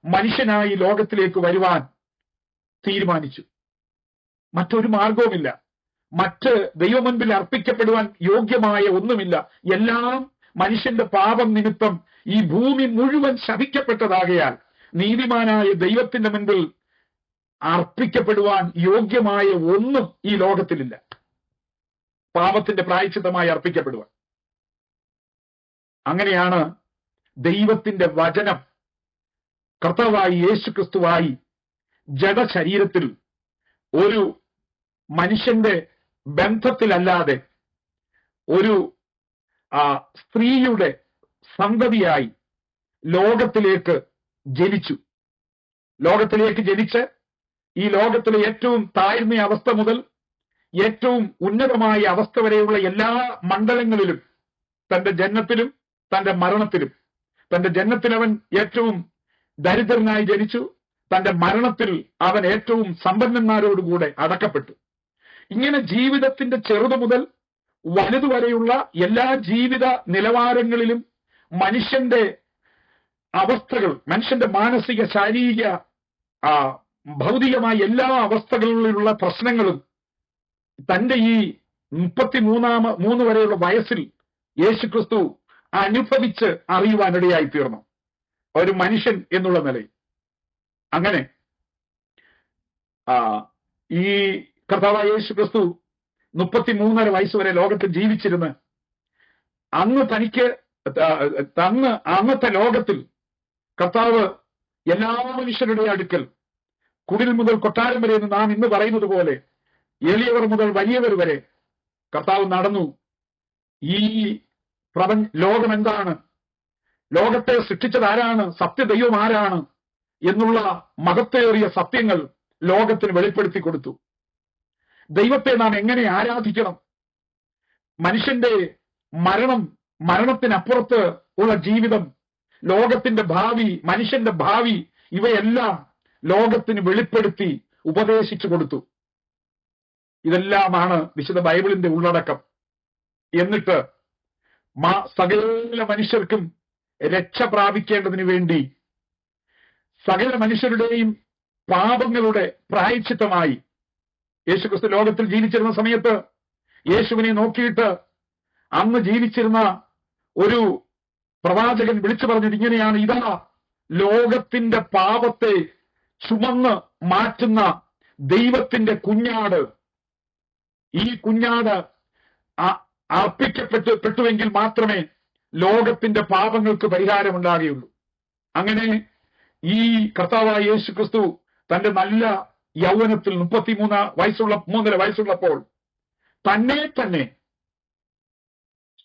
മനുഷ്യനായി ലോകത്തിലേക്ക് വരുവാൻ തീരുമാനിച്ചു. മറ്റൊരു മാർഗവുമില്ല. മറ്റ് ദൈവമുൻപിൽ അർപ്പിക്കപ്പെടുവാൻ യോഗ്യമായ ഒന്നുമില്ല. എല്ലാം മനുഷ്യന്റെ പാപം നിമിത്തം ഈ ഭൂമി മുഴുവൻ ശപിക്കപ്പെട്ടതാകയാൽ നീതിമാനായ ദൈവത്തിന്റെ മുൻപിൽ അർപ്പിക്കപ്പെടുവാൻ യോഗ്യമായ ഒന്നും ഈ ലോകത്തിലില്ല. പാപത്തിന്റെ പ്രായശ്ചിത്തമായി അർപ്പിക്കപ്പെടുവാൻ. അങ്ങനെയാണ് ദൈവത്തിന്റെ വചനം കർത്താവായി യേശുക്രിസ്തുവായി ജഡശരീരത്തിൽ ഒരു മനുഷ്യന്റെ ബന്ധത്തിലല്ലാതെ ഒരു സ്ത്രീയുടെ സന്തതിയായി ലോകത്തിലേക്ക് ജനിച്ചു. ലോകത്തിലേക്ക് ജനിച്ച് ഈ ലോകത്തിലെ ഏറ്റവും താഴ്ന്ന അവസ്ഥ മുതൽ ഏറ്റവും ഉന്നതമായ അവസ്ഥ വരെയുള്ള എല്ലാ മണ്ഡലങ്ങളിലും തന്റെ ജനനത്തിലും തന്റെ മരണത്തിലും, തന്റെ ജനനത്തിൽ അവൻ ഏറ്റവും ദരിദ്രനായി ജനിച്ചു, തന്റെ മരണത്തിൽ അവൻ ഏറ്റവും സമ്പന്നന്മാരോടുകൂടെ അടക്കപ്പെട്ടു. ഇങ്ങനെ ജീവിതത്തിന്റെ ചെറുതു മുതൽ വലുതുവരെയുള്ള എല്ലാ ജീവിത നിലവാരങ്ങളിലും മനുഷ്യന്റെ അവസ്ഥകൾ, മനുഷ്യന്റെ മാനസിക, ശാരീരിക, ഭൗതികമായ എല്ലാ അവസ്ഥകളിലുള്ള പ്രശ്നങ്ങളും തന്റെ ഈ 33 വരെയുള്ള വയസ്സിൽ യേശുക്രിസ്തു അനുഭവിച്ച് അറിയുവാനിടയായി തീർന്നു, ഒരു മനുഷ്യൻ എന്നുള്ള നിലയിൽ. അങ്ങനെ ഈ കർത്താവായ യേശുക്രിസ്തു 33.5 വയസ്സ് വരെ ലോകത്തിൽ ജീവിച്ചിരുന്ന് അന്നത്തെ ലോകത്തിൽ കർത്താവ് എല്ലാ മനുഷ്യരുടെ അടുക്കൽ, കുടിൽ മുതൽ കൊട്ടാരം വരെ എന്ന് നാം ഇന്ന് പറയുന്നത് പോലെ എളിയവർ മുതൽ വലിയവർ വരെ കർത്താവ് നടന്നു. ഈ ലോകം എന്താണ്, ലോകത്തെ സൃഷ്ടിച്ചത് ആരാണ്, സത്യദൈവം ആരാണ് എന്നുള്ള മഹത്തേറിയ സത്യങ്ങൾ ലോകത്തിന് വെളിപ്പെടുത്തി കൊടുത്തു. ദൈവത്തെ നാം എങ്ങനെ ആരാധിക്കണം, മനുഷ്യന്റെ മരണത്തിനപ്പുറത്ത് ഉള്ള ജീവിതം, ലോകത്തിന്റെ ഭാവി, മനുഷ്യന്റെ ഭാവി, ഇവയെല്ലാം ലോകത്തിന് വെളിപ്പെടുത്തി ഉപദേശിച്ചു കൊടുത്തു. ഇതെല്ലാമാണ് വിശുദ്ധ ബൈബിളിന്റെ ഉള്ളടക്കം. എന്നിട്ട് സകല മനുഷ്യർക്കും രക്ഷ പ്രാപിക്കേണ്ടതിന് വേണ്ടി സകല മനുഷ്യരുടെയും പാപങ്ങളുടെ പ്രായശ്ചിത്തമായി യേശുക്രിസ്തു ലോകത്തിൽ ജീവിച്ചിരുന്ന സമയത്ത് യേശുവിനെ നോക്കിയിട്ട് അന്ന് ജീവിച്ചിരുന്ന ഒരു പ്രവാചകൻ വിളിച്ചു പറഞ്ഞത് ഇങ്ങനെയാണ്: ഇതാ ലോകത്തിന്റെ പാപത്തെ ചുമന്ന് മാറ്റുന്ന ദൈവത്തിന്റെ കുഞ്ഞാട്. ഈ കുഞ്ഞാട് അർപ്പിക്കപ്പെട്ടുവെങ്കിൽ മാത്രമേ ലോകത്തിന്റെ പാപങ്ങൾക്ക് പരിഹാരമുണ്ടാകുകയുള്ളൂ. അങ്ങനെ ഈ കർത്താവായ യേശുക്രിസ്തു തന്റെ നല്ല യൗവനത്തിൽ 3.5 വയസ്സുള്ളപ്പോൾ തന്നെ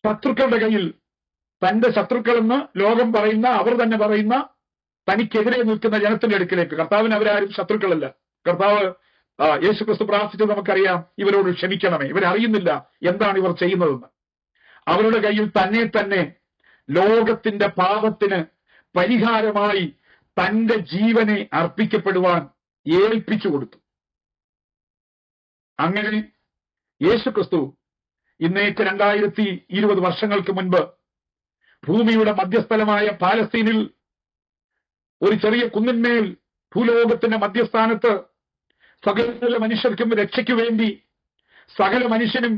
ശത്രുക്കളുടെ കയ്യിൽ, തന്റെ ശത്രുക്കളെന്ന് ലോകം പറയുന്ന, അവർ തന്നെ പറയുന്ന തനിക്കെതിരെ നിൽക്കുന്ന ജനത്തിന്റെ അടുക്കിലേക്ക്, കർത്താവിന് അവരാരും ശത്രുക്കളല്ല. കർത്താവ് യേശുക്രിസ്തു പ്രാർത്ഥിച്ചത് നമുക്കറിയാം: ഇവരോട് ക്ഷമിക്കണമേ, ഇവരറിയുന്നില്ല എന്താണ് ഇവർ ചെയ്യുന്നതെന്ന്. അവരുടെ കയ്യിൽ തന്നെ ലോകത്തിന്റെ പാപത്തിന് പരിഹാരമായി തന്റെ ജീവനെ അർപ്പിക്കപ്പെടുവാൻ ഏൽപ്പിച്ചു കൊടുത്തു. അങ്ങനെ യേശുക്രിസ്തു ഇന്നേക്ക് 2020 വർഷങ്ങൾക്ക് മുൻപ് ഭൂമിയുടെ മധ്യസ്ഥലമായ പാലസ്തീനിൽ ഒരു ചെറിയ കുന്നിന്മേൽ ഭൂലോകത്തിന്റെ മധ്യസ്ഥാനത്ത് സകല മനുഷ്യർക്കും രക്ഷയ്ക്കു വേണ്ടി സകല മനുഷ്യനും,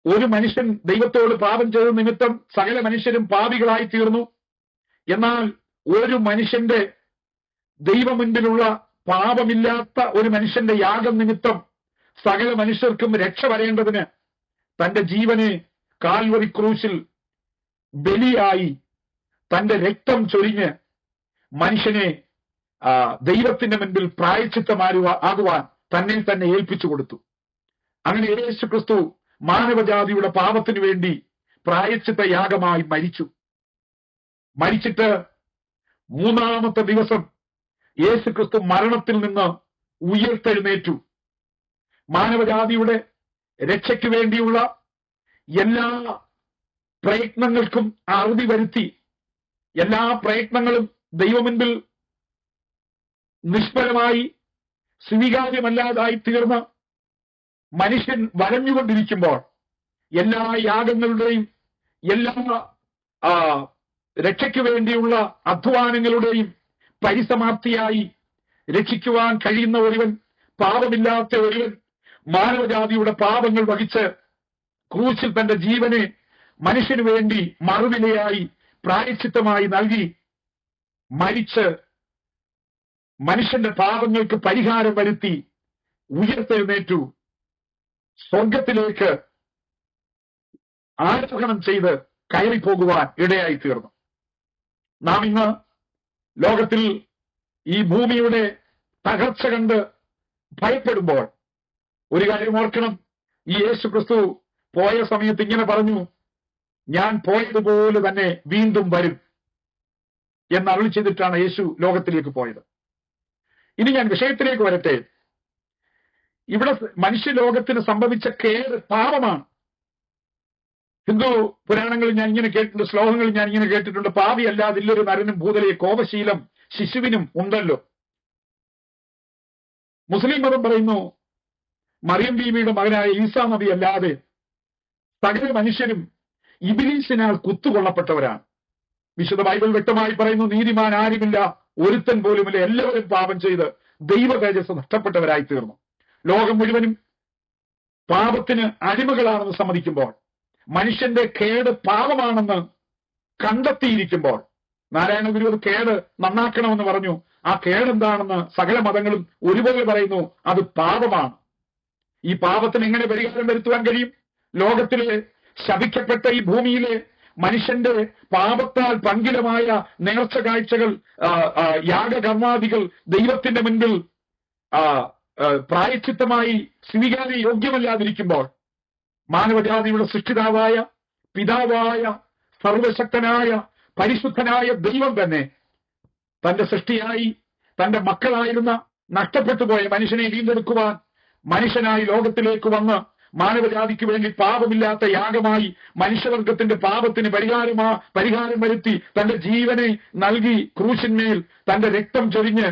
ഒരു മനുഷ്യൻ ദൈവത്തോട് പാപം ചെയ്ത നിമിത്തം സകല മനുഷ്യരും പാപികളായി തീർന്നു. എന്നാൽ ഒരു മനുഷ്യന്റെ ദൈവമുൻപിലുള്ള പാപമില്ലാത്ത ഒരു മനുഷ്യന്റെ യാഗം നിമിത്തം സകല മനുഷ്യർക്കും രക്ഷ വരേണ്ടതിന് തന്റെ ജീവനെ കാൽവറി ക്രൂശിൽ ബലിയായി തന്റെ രക്തം ചൊരിഞ്ഞ് മനുഷ്യനെ ദൈവത്തിന്റെ മുൻപിൽ പ്രായശ്ചിത്തമാകുവാൻ തന്നെ ഏൽപ്പിച്ചു കൊടുത്തു. അങ്ങനെ യേശുക്രിസ്തു മാനവജാതിയുടെ പാപത്തിനു വേണ്ടി പ്രായശ്ചിത്ത യാഗമായി മരിച്ചിട്ട് 3-ാമത്തെ ദിവസം യേശുക്രിസ്തു മരണത്തിൽ നിന്ന് ഉയർത്തെഴുന്നേറ്റു. മാനവജാതിയുടെ രക്ഷയ്ക്ക് വേണ്ടിയുള്ള എല്ലാ പ്രയത്നങ്ങൾക്കും അറുതി വരുത്തി, എല്ലാ പ്രയത്നങ്ങളും ദൈവമുൻപിൽ നിഷ്ഫലമായി സ്വീകാര്യമല്ലാതായി തീർന്ന് മനുഷ്യൻ വലഞ്ഞുകൊണ്ടിരിക്കുമ്പോൾ എല്ലാ യാഗങ്ങളുടെയും എല്ലാ രക്ഷയ്ക്ക് വേണ്ടിയുള്ള അധ്വാനങ്ങളുടെയും പരിസമാപ്തിയായി രക്ഷിക്കുവാൻ കഴിയുന്ന ഒരുവൻ, പാപമില്ലാത്ത ഒരുവൻ, മാനവജാതിയുടെ പാപങ്ങൾ വഹിച്ച് ക്രൂശിൽ തന്റെ ജീവനെ മനുഷ്യന് വേണ്ടി മറുവിലയായി പ്രായശ്ചിത്തമായി നൽകി മരിച്ച് മനുഷ്യന്റെ പാപങ്ങൾക്ക് പരിഹാരം വരുത്തി ഉയർത്തെഴുന്നേറ്റു സ്വർഗത്തിലേക്ക് ആരോഹണം ചെയ്ത് കയറിപ്പോകുവാൻ ഇടയായി തീർന്നു. നാം ഇന്ന് ലോകത്തിൽ ഈ ഭൂമിയുടെ തകർച്ച കണ്ട് ഭയപ്പെടുമ്പോൾ ഒരു കാര്യം ഓർക്കണം: ഈ യേശുക്രിസ്തു പോയ സമയത്ത് ഇങ്ങനെ പറഞ്ഞു: ഞാൻ പോയതുപോലെ തന്നെ വീണ്ടും വരും എന്ന് അരുളി ചെയ്തിട്ടാണ് യേശു ലോകത്തിലേക്ക് പോയത്. ഇനി ഞാൻ വിഷയത്തിലേക്ക് വരട്ടെ. ഇവിടെ മനുഷ്യലോകത്തിന് സംഭവിച്ച കേട് പാപമാണ്. ഹിന്ദു പുരാണങ്ങളിൽ ഞാൻ ഇങ്ങനെ കേട്ടിട്ടുണ്ട്, ശ്ലോകങ്ങളിൽ ഞാൻ ഇങ്ങനെ കേട്ടിട്ടുണ്ട്: പാപി അല്ലാതില്ലൊരു നരനും ഭൂതലയെ കോപശീലം ശിശുവിനും ഉണ്ടല്ലോ. മുസ്ലിം മതം പറയുന്നു മറിയം ബീവിയുടെ മകനായ ഈസാ നബി അല്ലാതെ സകല മനുഷ്യരും ഇബ്ലീസിനാൽ കുത്തുകൊള്ളപ്പെട്ടവരാണ്. വിശുദ്ധ ബൈബിൾ വ്യക്തമായി പറയുന്നു, നീതിമാൻ ആരുമില്ല, ഒരുത്തൻ പോലുമില്ല, എല്ലാവരും പാപം ചെയ്ത് ദൈവ തേജസ് നഷ്ടപ്പെട്ടവരായി തീർന്നു. ലോകം മുഴുവനും പാപത്തിന് അടിമകളാണെന്ന് സമ്മതിക്കുമ്പോൾ, മനുഷ്യന്റെ കേട് പാപമാണെന്ന് കണ്ടെത്തിയിരിക്കുമ്പോൾ, നാരായണ ഗുരു അത് കേട് നന്നാക്കണമെന്ന് പറഞ്ഞു. ആ കേടെന്താണെന്ന് സകല മതങ്ങളും ഒരുപോലെ പറയുന്നു, അത് പാപമാണ്. ഈ പാപത്തിന് എങ്ങനെ പരിഹാരം വരുത്തുവാൻ കഴിയും? ലോകത്തിലെ ശപിക്കപ്പെട്ട ഈ ഭൂമിയിലെ മനുഷ്യന്റെ പാപത്താൽ പങ്കിലമായ നേർച്ച കാഴ്ചകൾ, യാഗകർമാദികൾ ദൈവത്തിന്റെ മുൻപിൽ പ്രായശ്ചിത്തമായി സ്വീകാര്യ യോഗ്യമല്ലാതിരിക്കുമ്പോൾ, മാനവജാതിയുടെ സൃഷ്ടിതാവായ പിതാവായ സർവശക്തനായ പരിശുദ്ധനായ ദൈവം തന്നെ തന്റെ സൃഷ്ടിയായി തന്റെ മക്കളായിരുന്ന നഷ്ടപ്പെട്ടു പോയ മനുഷ്യനെ വീണ്ടെടുക്കുവാൻ മനുഷ്യനായി ലോകത്തിലേക്ക് വന്ന് മാനവജാതിക്ക് വേണ്ടി പാപമില്ലാത്ത യാഗമായി മനുഷ്യവർഗത്തിന്റെ പാപത്തിന് പരിഹാരം വരുത്തി തന്റെ ജീവനെ നൽകി ക്രൂശിന്മേൽ തന്റെ രക്തം ചൊരിഞ്ഞ്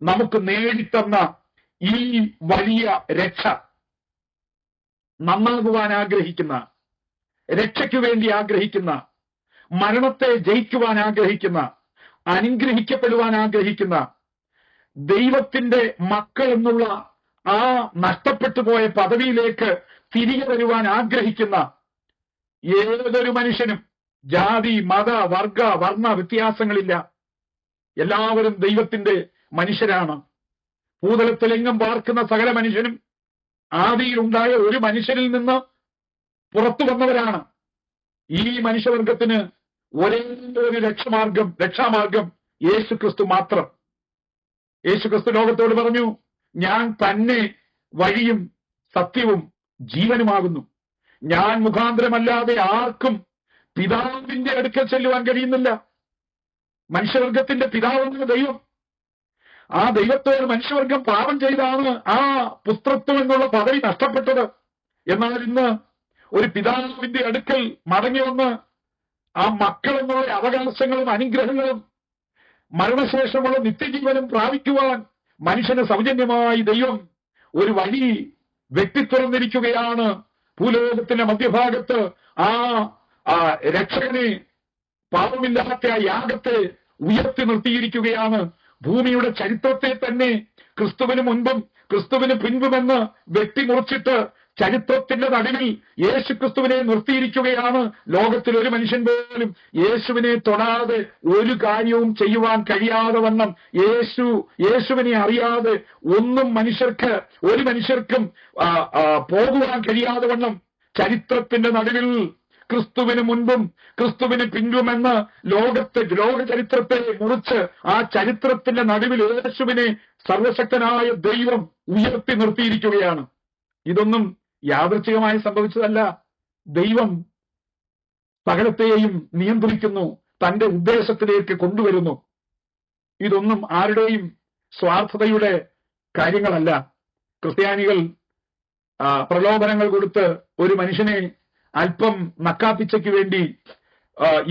നമുക്ക് നേടിത്തന്ന ഈ വലിയ രക്ഷ, നന്നാകുവാൻ ആഗ്രഹിക്കുന്ന, രക്ഷയ്ക്കു വേണ്ടി ആഗ്രഹിക്കുന്ന, മരണത്തെ ജയിക്കുവാൻ ആഗ്രഹിക്കുന്ന, അനുഗ്രഹിക്കപ്പെടുവാൻ ആഗ്രഹിക്കുന്ന, ദൈവത്തിന്റെ മക്കൾ എന്നുള്ള ആ നഷ്ടപ്പെട്ടു പോയ പദവിയിലേക്ക് തിരികെ വരുവാൻ ആഗ്രഹിക്കുന്ന ഏതൊരു മനുഷ്യനും ജാതി, മത, വർഗ, വർണ്ണ വ്യത്യാസങ്ങളില്ല. എല്ലാവരും ദൈവത്തിന്റെ മനുഷ്യരാണ്. ഭൂതലത്തിലെങ്ങും പാർക്കുന്ന സകല മനുഷ്യനും ആദിയിലുണ്ടായ ഒരു മനുഷ്യനിൽ നിന്ന് പുറത്തു വന്നവരാണ്. ഈ മനുഷ്യവർഗത്തിന് ഒരേ ഒരു രക്ഷാമാർഗം യേശുക്രിസ്തു മാത്രം. യേശുക്രിസ്തു ലോകത്തോട് പറഞ്ഞു, ഞാൻ തന്നെ വഴിയും സത്യവും ജീവനുമാകുന്നു. ഞാൻ മുഖാന്തരമല്ലാതെ ആർക്കും പിതാവിന്റെ അടുക്കൽ ചെല്ലുവാൻ കഴിയുന്നില്ല. മനുഷ്യവർഗത്തിന്റെ പിതാവെന്ന ദൈവം, ആ ദൈവത്തോട് മനുഷ്യവർഗം പാപം ചെയ്താണ് ആ പുത്രത്വം എന്നുള്ള പദവി നഷ്ടപ്പെട്ടത്. എന്നാൽ ഇന്ന് ഒരു പിതാവിന്റെ അടുക്കൽ മടങ്ങി വന്ന് ആ മക്കൾ എന്നുള്ള അവകാശങ്ങളും അനുഗ്രഹങ്ങളും മരണശേഷമുള്ള നിത്യജീവനും പ്രാപിക്കുവാൻ മനുഷ്യന് സൗജന്യമായി ദൈവം ഒരു വഴി വെട്ടിത്തുറന്നിരിക്കുകയാണ്. ഭൂലോകത്തിന്റെ മധ്യഭാഗത്ത് ആ രക്ഷകനെ, പാപമില്ലാത്ത ആ യാഗത്തെ ഉയർത്തി നിർത്തിയിരിക്കുകയാണ്. ഭൂമിയുടെ ചരിത്രത്തെ തന്നെ ക്രിസ്തുവിന് മുൻപും ക്രിസ്തുവിന് പിൻപുമെന്ന് വെട്ടിമുറിച്ചിട്ട് ചരിത്രത്തിന്റെ നടുവിൽ യേശു ക്രിസ്തുവിനെ നിർത്തിയിരിക്കുകയാണ്. ലോകത്തിൽ ഒരു മനുഷ്യൻ പോലും യേശുവിനെ തൊടാതെ ഒരു കാര്യവും ചെയ്യുവാൻ കഴിയാതെ വണ്ണം, യേശുവിനെ അറിയാതെ ഒന്നും ഒരു മനുഷ്യർക്കും പോകുവാൻ കഴിയാതെ വണ്ണം ചരിത്രത്തിന്റെ നടുവിൽ ക്രിസ്തുവിന് മുൻപും ക്രിസ്തുവിന് പിൻപുമെന്ന് ലോക ചരിത്രത്തെ മുറിച്ച് ആ ചരിത്രത്തിന്റെ നടുവിൽ യേശുവിനെ സർവശക്തനായ ദൈവം ഉയർത്തി നിർത്തിയിരിക്കുകയാണ്. ഇതൊന്നും യാദൃച്ഛികമായി സംഭവിച്ചതല്ല. ദൈവം സകലത്തെയും നിയന്ത്രിക്കുന്നു, തന്റെ ഉദ്ദേശത്തിലേക്ക് കൊണ്ടുവരുന്നു. ഇതൊന്നും ആരുടെയും സ്വാർത്ഥതയുടെ കാര്യങ്ങളല്ല. ക്രിസ്ത്യാനികൾ പ്രലോഭനങ്ങൾ കൊടുത്ത് ഒരു മനുഷ്യനെ അല്പം നക്കാപ്പിച്ചയ്ക്ക് വേണ്ടി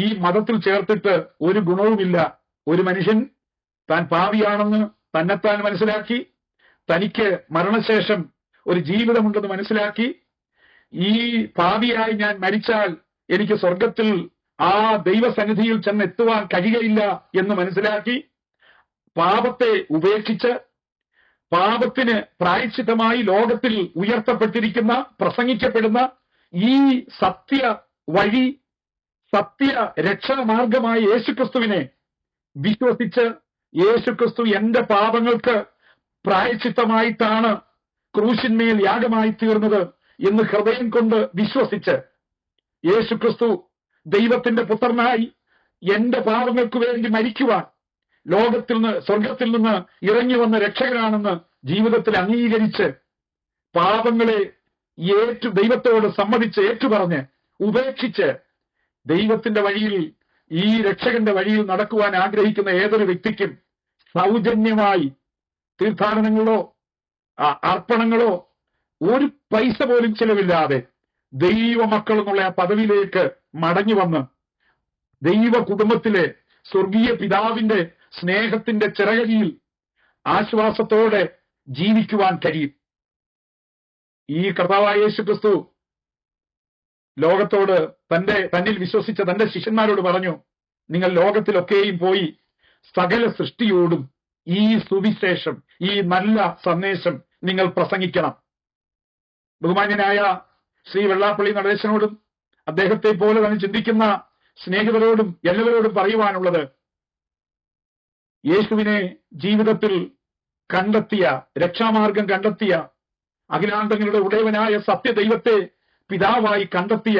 ഈ മതത്തിൽ ചേർത്തിട്ട് ഒരു ഗുണവുമില്ല. ഒരു മനുഷ്യൻ താൻ പാപിയാണെന്ന് തന്നെത്താൻ മനസ്സിലാക്കി, തനിക്ക് മരണശേഷം ഒരു ജീവിതമുണ്ടെന്ന് മനസ്സിലാക്കി, ഈ പാപിയായി ഞാൻ മരിച്ചാൽ എനിക്ക് സ്വർഗത്തിൽ ആ ദൈവസന്നിധിയിൽ ചെന്നെത്തുവാൻ കഴിയുകയില്ല എന്ന് മനസ്സിലാക്കി, പാപത്തെ ഉപേക്ഷിച്ച് പാപത്തിന് പ്രായശ്ചിത്തമായി ലോകത്തിൽ ഉയർത്തപ്പെട്ടിരിക്കുന്ന, പ്രസംഗിക്കപ്പെടുന്ന ഈ സത്യ വഴി, സത്യ രക്ഷാമാർഗമായ യേശുക്രിസ്തുവിനെ വിശ്വസിച്ച്, യേശുക്രിസ്തു എന്റെ പാപങ്ങൾക്ക് പ്രായശ്ചിത്തമായിട്ടാണ് ക്രൂശിന്മേൽ യാഗമായി തീർന്നത് എന്ന് ഹൃദയം കൊണ്ട് വിശ്വസിച്ച്, യേശുക്രിസ്തു ദൈവത്തിന്റെ പുത്രനായി എന്റെ പാപങ്ങൾക്ക് വേണ്ടി മരിക്കുവാൻ സ്വർഗത്തിൽ നിന്ന് ഇറങ്ങി വന്ന രക്ഷകനാണെന്ന് ജീവിതത്തിൽ അംഗീകരിച്ച്, പാപങ്ങളെ ദൈവത്തോട് സമ്മതിച്ച് ഏറ്റുപറഞ്ഞ് ഉപേക്ഷിച്ച് ദൈവത്തിന്റെ വഴിയിൽ, ഈ രക്ഷകന്റെ വഴിയിൽ നടക്കുവാൻ ആഗ്രഹിക്കുന്ന ഏതൊരു വ്യക്തിക്കും സൗജന്യമായി തീർത്ഥാടനങ്ങളോ അർപ്പണങ്ങളോ ഒരു പൈസ പോലും ചെലവില്ലാതെ ദൈവമക്കൾ എന്നുള്ള ആ പദവിയിലേക്ക് മടങ്ങി വന്ന് ദൈവ കുടുംബത്തിലെ സ്വർഗീയ പിതാവിന്റെ സ്നേഹത്തിന്റെ ചിറകടിയിൽ ആശ്വാസത്തോടെ ജീവിക്കുവാൻ കഴിയും. ഈ കർത്താവായ യേശുക്രിസ്തു ലോകത്തോട് തന്നിൽ വിശ്വസിച്ച തന്റെ ശിഷ്യന്മാരോട് പറഞ്ഞു, നിങ്ങൾ ലോകത്തിലൊക്കെയും പോയി സകല സൃഷ്ടിയോടും ഈ സുവിശേഷം, ഈ നല്ല സന്ദേശം നിങ്ങൾ പ്രസംഗിക്കണം. ബഹുമാന്യനായ ശ്രീ വെള്ളാപ്പള്ളി നടേശനോടും അദ്ദേഹത്തെ പോലെ തന്നെ ചിന്തിക്കുന്ന സ്നേഹിതരോടും എല്ലാവരോടും പറയുവാനുള്ളത്, യേശുവിനെ ജീവിതത്തിൽ കണ്ടെത്തിയ, രക്ഷാമാർഗം കണ്ടെത്തിയ, അഖിലാണ്ടങ്ങളുടെ ഉടയവനായ സത്യദൈവത്തെ പിതാവായി കണ്ടെത്തിയ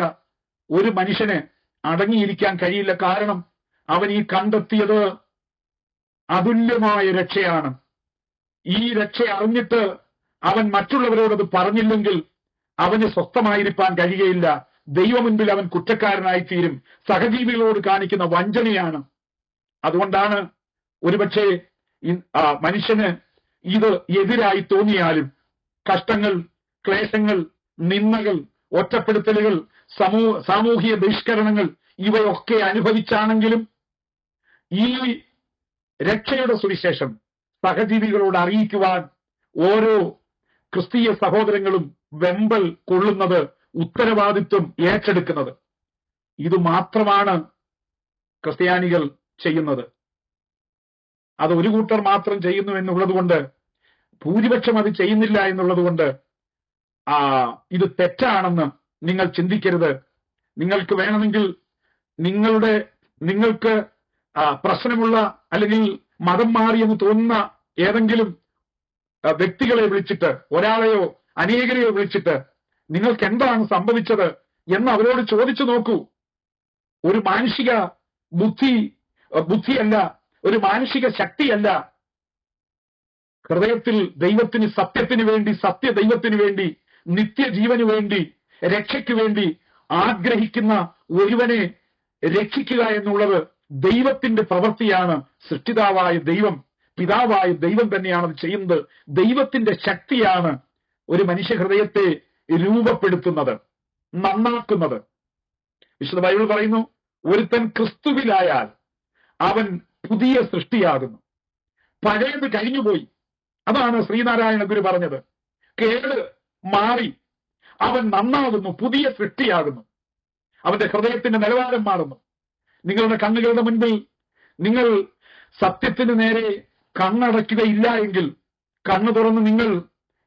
ഒരു മനുഷ്യന് അടങ്ങിയിരിക്കാൻ കഴിയില്ല. കാരണം അവൻ ഈ കണ്ടെത്തിയത് അതുല്യമായ രക്ഷയാണ്. ഈ രക്ഷ അറിഞ്ഞിട്ട് അവൻ മറ്റുള്ളവരോടത് പറഞ്ഞില്ലെങ്കിൽ അവന് സ്വസ്ഥമായിരിക്കാൻ കഴിയുകയില്ല. ദൈവമുൻപിൽ അവൻ കുറ്റക്കാരനായി തീരും. സഹജീവികളോട് കാണിക്കുന്ന വഞ്ചനയാണ്. അതുകൊണ്ടാണ് ഒരുപക്ഷെ മനുഷ്യന് ഇത് എതിരായി തോന്നിയാലും കഷ്ടങ്ങൾ, ക്ലേശങ്ങൾ, നിന്ദകൾ, ഒറ്റപ്പെടുത്തലുകൾ, സാമൂഹിക ബഹിഷ്കരണങ്ങൾ ഇവയൊക്കെ അനുഭവിച്ചാണെങ്കിലും ഈ രക്ഷയുടെ സുവിശേഷം സഹജീവികളോട് അറിയിക്കുവാൻ ഓരോ ക്രിസ്തീയ സഹോദരങ്ങളും വെമ്പൽ കൊള്ളുന്നത്, ഉത്തരവാദിത്വം ഏറ്റെടുക്കുന്നത്. ഇത് മാത്രമാണ് ക്രിസ്ത്യാനികൾ ചെയ്യുന്നത്. അത് ഒരു കൂട്ടർ മാത്രം ചെയ്യുന്നു എന്നുള്ളത് കൊണ്ട്, ഭൂരിപക്ഷം അത് ചെയ്യുന്നില്ല എന്നുള്ളത് കൊണ്ട് ഇത് തെറ്റാണെന്ന് നിങ്ങൾ ചിന്തിക്കരുത്. നിങ്ങൾക്ക് വേണമെങ്കിൽ നിങ്ങൾക്ക് പ്രശ്നമുള്ള അല്ലെങ്കിൽ മതം മാറിയെന്ന് തോന്നുന്ന ഏതെങ്കിലും വ്യക്തികളെ വിളിച്ചിട്ട്, ഒരാളെയോ അനേകരെയോ വിളിച്ചിട്ട് നിങ്ങൾക്ക് എന്താണ് സംഭവിച്ചത് എന്ന് അവരോട് ചോദിച്ചു നോക്കൂ. ഒരു മാനുഷിക ബുദ്ധിയല്ല, ഒരു മാനുഷിക ശക്തിയല്ല. ഹൃദയത്തിൽ ദൈവത്തിന്, സത്യത്തിന് വേണ്ടി, സത്യദൈവത്തിന് വേണ്ടി, നിത്യജീവന് വേണ്ടി, രക്ഷയ്ക്ക് വേണ്ടി ആഗ്രഹിക്കുന്ന ഒരുവനെ രക്ഷിക്കുക എന്നുള്ളത് ദൈവത്തിന്റെ പ്രവൃത്തിയാണ്. സൃഷ്ടിതാവായ ദൈവം, പിതാവായ ദൈവം തന്നെയാണ് അത് ചെയ്യുന്നത്. ദൈവത്തിന്റെ ശക്തിയാണ് ഒരു മനുഷ്യ ഹൃദയത്തെ രൂപപ്പെടുത്തുന്നത്, നന്നാക്കുന്നത്. വിശുദ്ധ ബൈബിൾ പറയുന്നു, ഒരുത്തൻ ക്രിസ്തുവിലായാൽ അവൻ പുതിയ സൃഷ്ടിയാകുന്നു, പഴയത് കഴിഞ്ഞുപോയി. അതാണ് ശ്രീനാരായണ ഗുരു പറഞ്ഞത്. കേട് മാറി, അവൻ നന്നാകുന്നു, പുതിയ സൃഷ്ടിയാകുന്നു. അവന്റെ ഹൃദയത്തിന്റെ നിലവാരം മാറുന്നു. നിങ്ങളുടെ കണ്ണുകളുടെ മുൻപിൽ നിങ്ങൾ സത്യത്തിന് നേരെ കണ്ണടയ്ക്കുകയില്ല എങ്കിൽ, കണ്ണു തുറന്ന് നിങ്ങൾ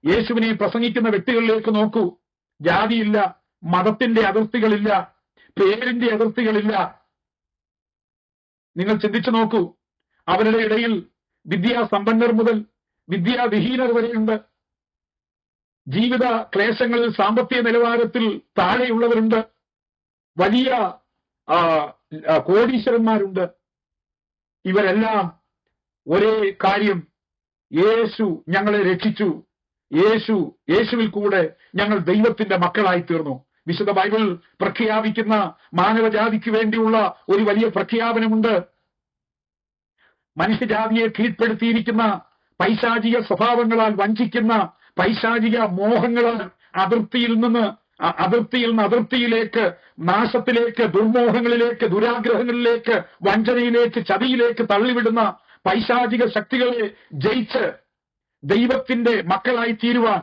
യേശുവിനെ പ്രസംഗിക്കുന്ന വ്യക്തികളിലേക്ക് നോക്കൂ. ജാതിയില്ല, മതത്തിന്റെ അതിർത്തികളില്ല, പേരിന്റെ അതിർത്തികളില്ല. നിങ്ങൾ ചിന്തിച്ചു നോക്കൂ. അവരുടെ ഇടയിൽ വിദ്യാസമ്പന്നർ മുതൽ വിദ്യാവിഹീനർ വരെയുണ്ട്. ജീവിത ക്ലേശങ്ങളിൽ, സാമ്പത്തിക നിലവാരത്തിൽ താഴെയുള്ളവരുണ്ട്. വലിയ കോടീശ്വരന്മാരുണ്ട്. ഇവരെല്ലാം ഒരേ കാര്യം, യേശു ഞങ്ങളെ രക്ഷിച്ചു, യേശുവിൽ കൂടെ ഞങ്ങൾ ദൈവത്തിന്റെ മക്കളായി തീർന്നു. വിശുദ്ധ ബൈബിൾ പ്രഖ്യാപിക്കുന്ന മാനവജാതിക്ക് വേണ്ടിയുള്ള ഒരു വലിയ പ്രഖ്യാപനമുണ്ട്. മനുഷ്യജാതിയെ കീഴ്പ്പെടുത്തിയിരിക്കുന്ന പൈശാചിക സ്വഭാവങ്ങളാൽ വഞ്ചിക്കുന്ന പൈശാചിക മോഹങ്ങളാൽ അതിർത്തിയിൽ നിന്ന് അതിർത്തിയിലേക്ക്, നാശത്തിലേക്ക്, ദുർമോഹങ്ങളിലേക്ക്, ദുരാഗ്രഹങ്ങളിലേക്ക്, വഞ്ചനയിലേക്ക്, ചതിയിലേക്ക് തള്ളിവിടുന്ന പൈശാചിക ശക്തികളെ ജയിച്ച് ദൈവത്തിന്റെ മക്കളായി തീരുവാൻ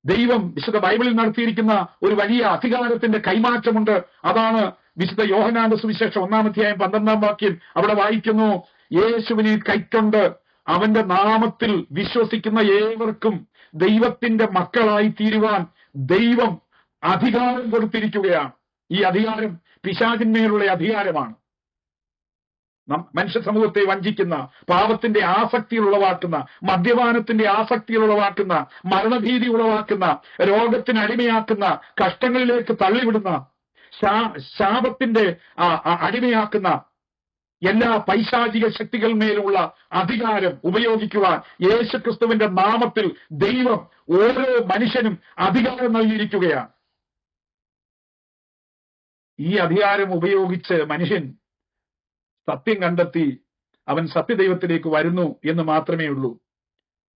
ദൈവം വിശുദ്ധ ബൈബിളിൽ നടത്തിയിരിക്കുന്ന ഒരു വലിയ അധികാരത്തിന്റെ കൈമാറ്റമുണ്ട്. അതാണ് വിശുദ്ധ യോഹന്നാന്റെ സുവിശേഷം 1-ാം അധ്യായം 12-ാം വാക്യം. അവിടെ വായിക്കുന്നു, യേശുവിനെ കൈക്കൊണ്ട് അവന്റെ നാമത്തിൽ വിശ്വസിക്കുന്ന ഏവർക്കും ദൈവത്തിന്റെ മക്കളായി തീരുവാൻ ദൈവം അധികാരം കൊടുത്തിരിക്കുകയാണ്. ഈ അധികാരം പിശാചിന്മേലുള്ള അധികാരമാണ്. മനുഷ്യ സമൂഹത്തെ വഞ്ചിക്കുന്ന, പാപത്തിന്റെ ആസക്തി ഉളവാക്കുന്ന, മദ്യപാനത്തിന്റെ ആസക്തി ഉളവാക്കുന്ന, മരണഭീതി ഉളവാക്കുന്ന, രോഗത്തിന് അടിമയാക്കുന്ന, കഷ്ടങ്ങളിലേക്ക് തള്ളിവിടുന്ന, ശാപത്തിന്റെ അടിമയാക്കുന്ന എല്ലാ പൈശാചിക ശക്തികളുമേലുള്ള അധികാരം ഉപയോഗിക്കുവാൻ യേശുക്രിസ്തുവിന്റെ നാമത്തിൽ ദൈവം ഓരോ മനുഷ്യനും അധികാരം നൽകിയിരിക്കുകയാണ്. ഈ അധികാരം ഉപയോഗിച്ച് മനുഷ്യൻ സത്യം കണ്ടെത്തി അവൻ സത്യദൈവത്തിലേക്ക് വരുന്നു എന്ന് മാത്രമേ ഉള്ളൂ.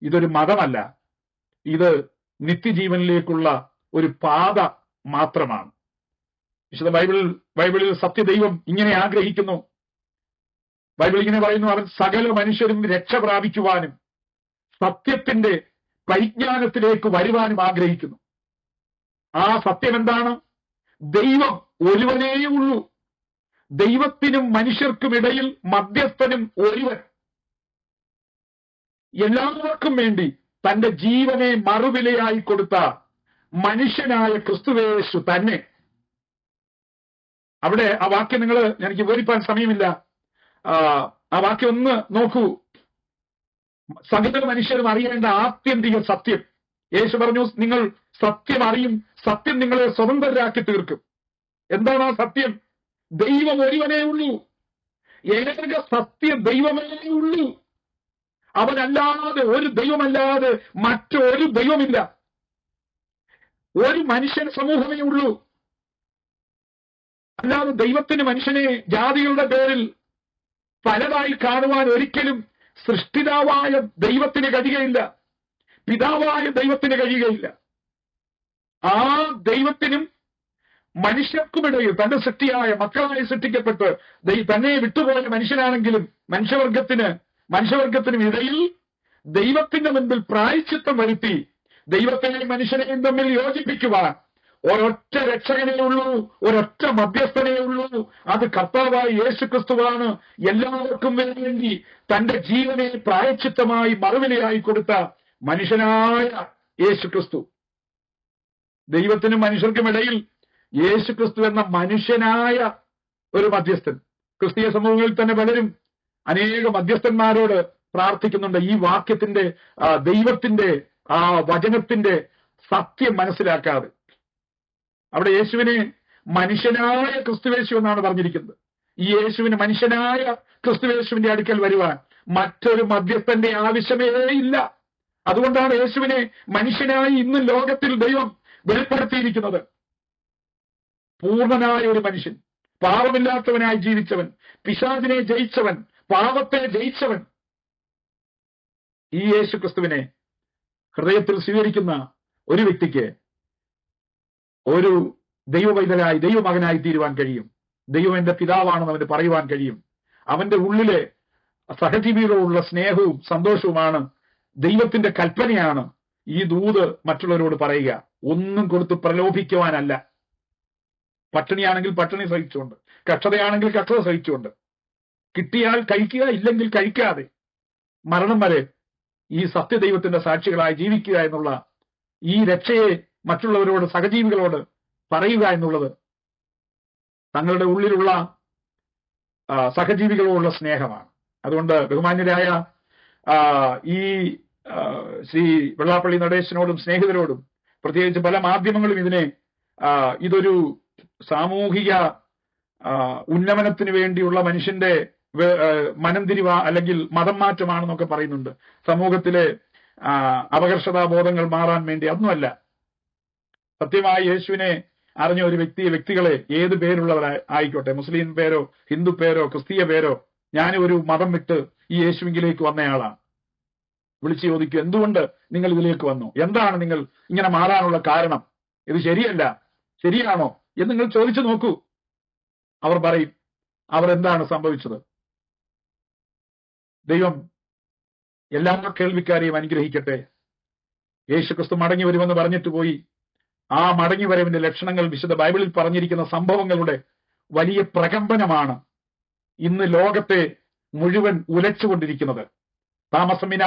ഇതൊരു മതമല്ല, ഇത് നിത്യജീവനിലേക്കുള്ള ഒരു പാത മാത്രമാണ്. വിശുദ്ധ ബൈബിളിൽ സത്യദൈവം ഇങ്ങനെ ആഗ്രഹിക്കുന്നു. ബൈബിൾ ഇങ്ങനെ പറയുന്നു, അവൻ സകല മനുഷ്യരും രക്ഷ പ്രാപിക്കുവാനും സത്യത്തിന്റെ പരിജ്ഞാനത്തിലേക്ക് വരുവാനും ആഗ്രഹിക്കുന്നു. ആ സത്യം എന്താണ്? ദൈവം ഒരുവനേ ഉള്ളൂ. ദൈവത്തിനും മനുഷ്യർക്കുമിടയിൽ മധ്യസ്ഥനും ഒരുവൻ, എല്ലാവർക്കും വേണ്ടി തന്റെ ജീവനെ മറുവിലയായി കൊടുത്ത മനുഷ്യനായ ക്രിസ്തുവേശു തന്നെ. അവിടെ ആ വാക്യം എനിക്ക് വിവരിപ്പാൻ സമയമില്ല. ആ വാക്യം ഒന്ന് നോക്കൂ. സകല മനുഷ്യരും അറിയേണ്ട ആത്യന്തിക സത്യം. യേശു പറഞ്ഞു, നിങ്ങൾ സത്യം അറിയും, സത്യം നിങ്ങളെ സ്വതന്ത്രരാക്കി തീർക്കും. എന്താണ് ആ സത്യം? ദൈവം ഒരുവനേ ഉള്ളൂ. ഏക സത്യ ദൈവമേ ഉള്ളൂ. അവനല്ലാതെ, ഒരു ദൈവമല്ലാതെ മറ്റൊരു ദൈവമില്ല. ഒരു മനുഷ്യൻ സമൂഹമേ ഉള്ളൂ. അല്ലാതെ ദൈവത്തിന് മനുഷ്യനെ ജാതികളുടെ പേരിൽ പലതായി കാണുവാൻ ഒരിക്കലും സൃഷ്ടിതാവായ ദൈവത്തിന് കഴിയുകയില്ല, പിതാവായ ദൈവത്തിന് കഴിയുകയില്ല. ആ ദൈവത്തിനും മനുഷ്യർക്കുമിടയിൽ, തന്റെ സൃഷ്ടിയായ മക്കളായി സൃഷ്ടിക്കപ്പെട്ട് തന്നെ വിട്ടുപോയ മനുഷ്യനാണെങ്കിലും മനുഷ്യവർഗത്തിനും ഇടയിൽ ദൈവത്തിന്റെ മുൻപിൽ പ്രായശ്ചിത്തം വരുത്തി ദൈവത്തെയും മനുഷ്യനെയും തമ്മിൽ യോജിപ്പിക്കുവാൻ ഒരൊറ്റ രക്ഷകനേ ഉള്ളൂ, ഒരൊറ്റ മധ്യസ്ഥനേ ഉള്ളൂ. അത് കർത്താവായ യേശു ക്രിസ്തുവാണ്. എല്ലാവർക്കും വേണ്ടി തന്റെ ജീവനെ പ്രായശ്ചിത്തമായി മറുവിലയായി കൊടുത്ത മനുഷ്യനായ യേശു ക്രിസ്തു. ദൈവത്തിനും മനുഷ്യർക്കുമിടയിൽ യേശു ക്രിസ്തു എന്ന മനുഷ്യനായ ഒരു മധ്യസ്ഥൻ. ക്രിസ്തീയ സമൂഹങ്ങളിൽ തന്നെ പലരും അനേക മധ്യസ്ഥന്മാരോട് പ്രാർത്ഥിക്കുന്നുണ്ട്. ഈ വാക്യത്തിന്റെ, ദൈവത്തിന്റെ, ആ വചനത്തിന്റെ സത്യം മനസ്സിലാക്കാതെ. അവിടെ യേശുവിനെ മനുഷ്യനായ ക്രിസ്തുവേശു എന്നാണ് പറഞ്ഞിരിക്കുന്നത്. ഈ യേശുവിന്, മനുഷ്യനായ ക്രിസ്തുവേശുവിന്റെ അടുക്കൽ വരുവാൻ മറ്റൊരു മധ്യസ്ഥന്റെ ആവശ്യമേ ഇല്ല. അതുകൊണ്ടാണ് യേശുവിനെ മനുഷ്യനായി ഇന്ന് ലോകത്തിൽ ദൈവം വെളിപ്പെടുത്തിയിരിക്കുന്നത്. പൂർണ്ണനായ ഒരു മനുഷ്യൻ, പാപമില്ലാത്തവനായി ജീവിച്ചവൻ, പിശാചിനെ ജയിച്ചവൻ, പാപത്തെ ജയിച്ചവൻ. ഈ യേശു ക്രിസ്തുവിനെ ഹൃദയത്തിൽ സ്വീകരിക്കുന്ന ഒരു വ്യക്തിക്ക് ഒരു ദൈവവൈതലായി, ദൈവമകനായി തീരുവാൻ കഴിയും. ദൈവം എന്റെ പിതാവാണെന്ന് അവന് പറയുവാൻ കഴിയും. അവന്റെ ഉള്ളിലെ സഹജീവികളോടുള്ള സ്നേഹവും സന്തോഷവുമാണ്, ദൈവത്തിന്റെ കൽപ്പനയാണ് ഈ ദൂത് മറ്റുള്ളവരോട് പറയുക. ഒന്നും കൊടുത്ത് പ്രലോഭിക്കുവാനല്ല. പട്ടിണിയാണെങ്കിൽ പട്ടിണി സഹിച്ചുകൊണ്ട്, കഷ്ടതയാണെങ്കിൽ കഷ്ടത സഹിച്ചുകൊണ്ട്, കിട്ടിയാൽ കഴിക്കുക, ഇല്ലെങ്കിൽ കഴിക്കാതെ മരണം വരെ ഈ സത്യദൈവത്തിന്റെ സാക്ഷികളായി ജീവിക്കുക എന്നുള്ള ഈ രക്ഷയെ മറ്റുള്ളവരോട്, സഹജീവികളോട് പറയുക എന്നുള്ളത് തങ്ങളുടെ ഉള്ളിലുള്ള സഹജീവികളോടുള്ള സ്നേഹമാണ്. അതുകൊണ്ട് ബഹുമാന്യരായ ഈ ശ്രീ വെള്ളാപ്പള്ളി നടേശനോടും സ്നേഹിതരോടും, പ്രത്യേകിച്ച് പല മാധ്യമങ്ങളും ഇതൊരു സാമൂഹിക ഉന്നമനത്തിന് വേണ്ടിയുള്ള മനുഷ്യന്റെ മനംതിരിവ അല്ലെങ്കിൽ മതം മാറ്റമാണെന്നൊക്കെ പറയുന്നുണ്ട്. സമൂഹത്തിലെ അപകർഷതാബോധങ്ങൾ മാറാൻ വേണ്ടി. അതൊന്നുമല്ല. സത്യമായി യേശുവിനെ അറിഞ്ഞ ഒരു വ്യക്തികളെ, ഏത് പേരുള്ളവരായിക്കോട്ടെ, മുസ്ലിം പേരോ ഹിന്ദു പേരോ ക്രിസ്തീയ പേരോ, ഞാൻ ഒരു മതം വിട്ട് ഈ യേശുവിലേക്ക് വന്നയാളാണ്. വിളിച്ചു ചോദിക്കും, എന്തുകൊണ്ട് നിങ്ങൾ ഇതിലേക്ക് വന്നു? എന്താണ് നിങ്ങൾ ഇങ്ങനെ മാറാനുള്ള കാരണം? ഇത് ശരിയല്ല, ശരിയാണോ എന്ന് നിങ്ങൾ ചോദിച്ചു നോക്കൂ. അവർ പറയും അവർ എന്താണ് സംഭവിച്ചത്. ദൈവം എല്ലാ കേൾവിക്കാരെയും അനുഗ്രഹിക്കട്ടെ. യേശു ക്രിസ്തു മടങ്ങി വരുമെന്ന് പറഞ്ഞിട്ട് പോയി. ആ മടങ്ങി വരവിന്റെ ലക്ഷണങ്ങൾ വിശുദ്ധ ബൈബിളിൽ പറഞ്ഞിരിക്കുന്ന സംഭവങ്ങളുടെ വലിയ പ്രകമ്പനമാണ് ഇന്ന് ലോകത്തെ മുഴുവൻ ഉലച്ചുകൊണ്ടിരിക്കുന്നത്. താമസമിന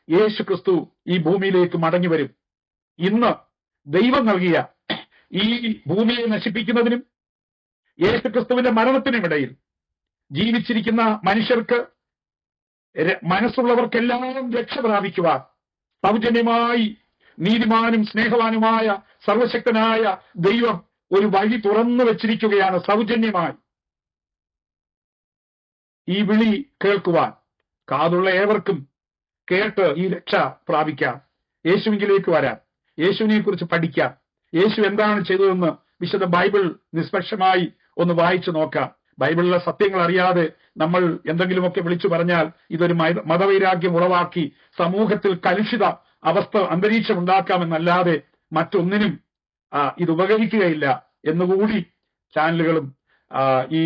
യേശു ക്രിസ്തു ഈ ഭൂമിയിലേക്ക് മടങ്ങി വരും. ഇന്ന് ദൈവം നൽകിയ ഈ ഭൂമിയെ നശിപ്പിക്കുന്നതിനും യേശു ക്രിസ്തുവിന്റെ മരണത്തിനുമിടയിൽ ജീവിച്ചിരിക്കുന്ന മനുഷ്യർക്ക്, മനസ്സുള്ളവർക്കെല്ലാം രക്ഷ പ്രാപിക്കുവാൻ സൗജന്യമായി നീതിമാനും സ്നേഹവാനുമായ സർവശക്തനായ ദൈവം ഒരു വഴി തുറന്നു വെച്ചിരിക്കുകയാണ്. സൗജന്യമായി ഈ വിളി കേൾക്കുവാൻ കാതുള്ള ഏവർക്കും കേട്ട് ഈ രക്ഷ പ്രാപിക്കാം. യേശുവിലേക്ക് വരാം, യേശുവിനെ കുറിച്ച് പഠിക്കാം, യേശു എന്താണ് ചെയ്തതെന്ന് വിശുദ്ധ ബൈബിൾ നിഷ്പക്ഷമായി ഒന്ന് വായിച്ചു നോക്കാം. ബൈബിളിലെ സത്യങ്ങൾ അറിയാതെ നമ്മൾ എന്തെങ്കിലുമൊക്കെ വിളിച്ചു പറഞ്ഞാൽ ഇതൊരു മതവൈരാഗ്യം ഉളവാക്കി സമൂഹത്തിൽ കലുഷിത അന്തരീക്ഷം ഉണ്ടാക്കാമെന്നല്ലാതെ മറ്റൊന്നിനും ഇത് ഉപകരിക്കുകയില്ല എന്നുകൂടി ചാനലുകളും ഈ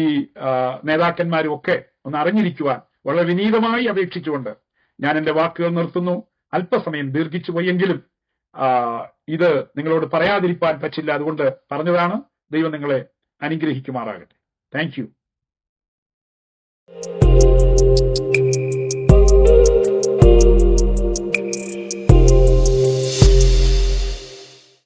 നേതാക്കന്മാരും ഒക്കെ ഒന്ന് അറിഞ്ഞിരിക്കുവാൻ വളരെ വിനീതമായി അപേക്ഷിച്ചുകൊണ്ട് ഞാൻ എന്റെ വാക്കുകൾ നിർത്തുന്നു. അല്പസമയം ദീർഘിച്ചു പോയെങ്കിലും ഇത് നിങ്ങളോട് പറയാതിരിക്കാൻ പറ്റില്ല. അതുകൊണ്ട് പറഞ്ഞതാണ്. ദൈവം നിങ്ങളെ അനുഗ്രഹിക്കുമാറാകട്ടെ. Thank you. നന്ദി.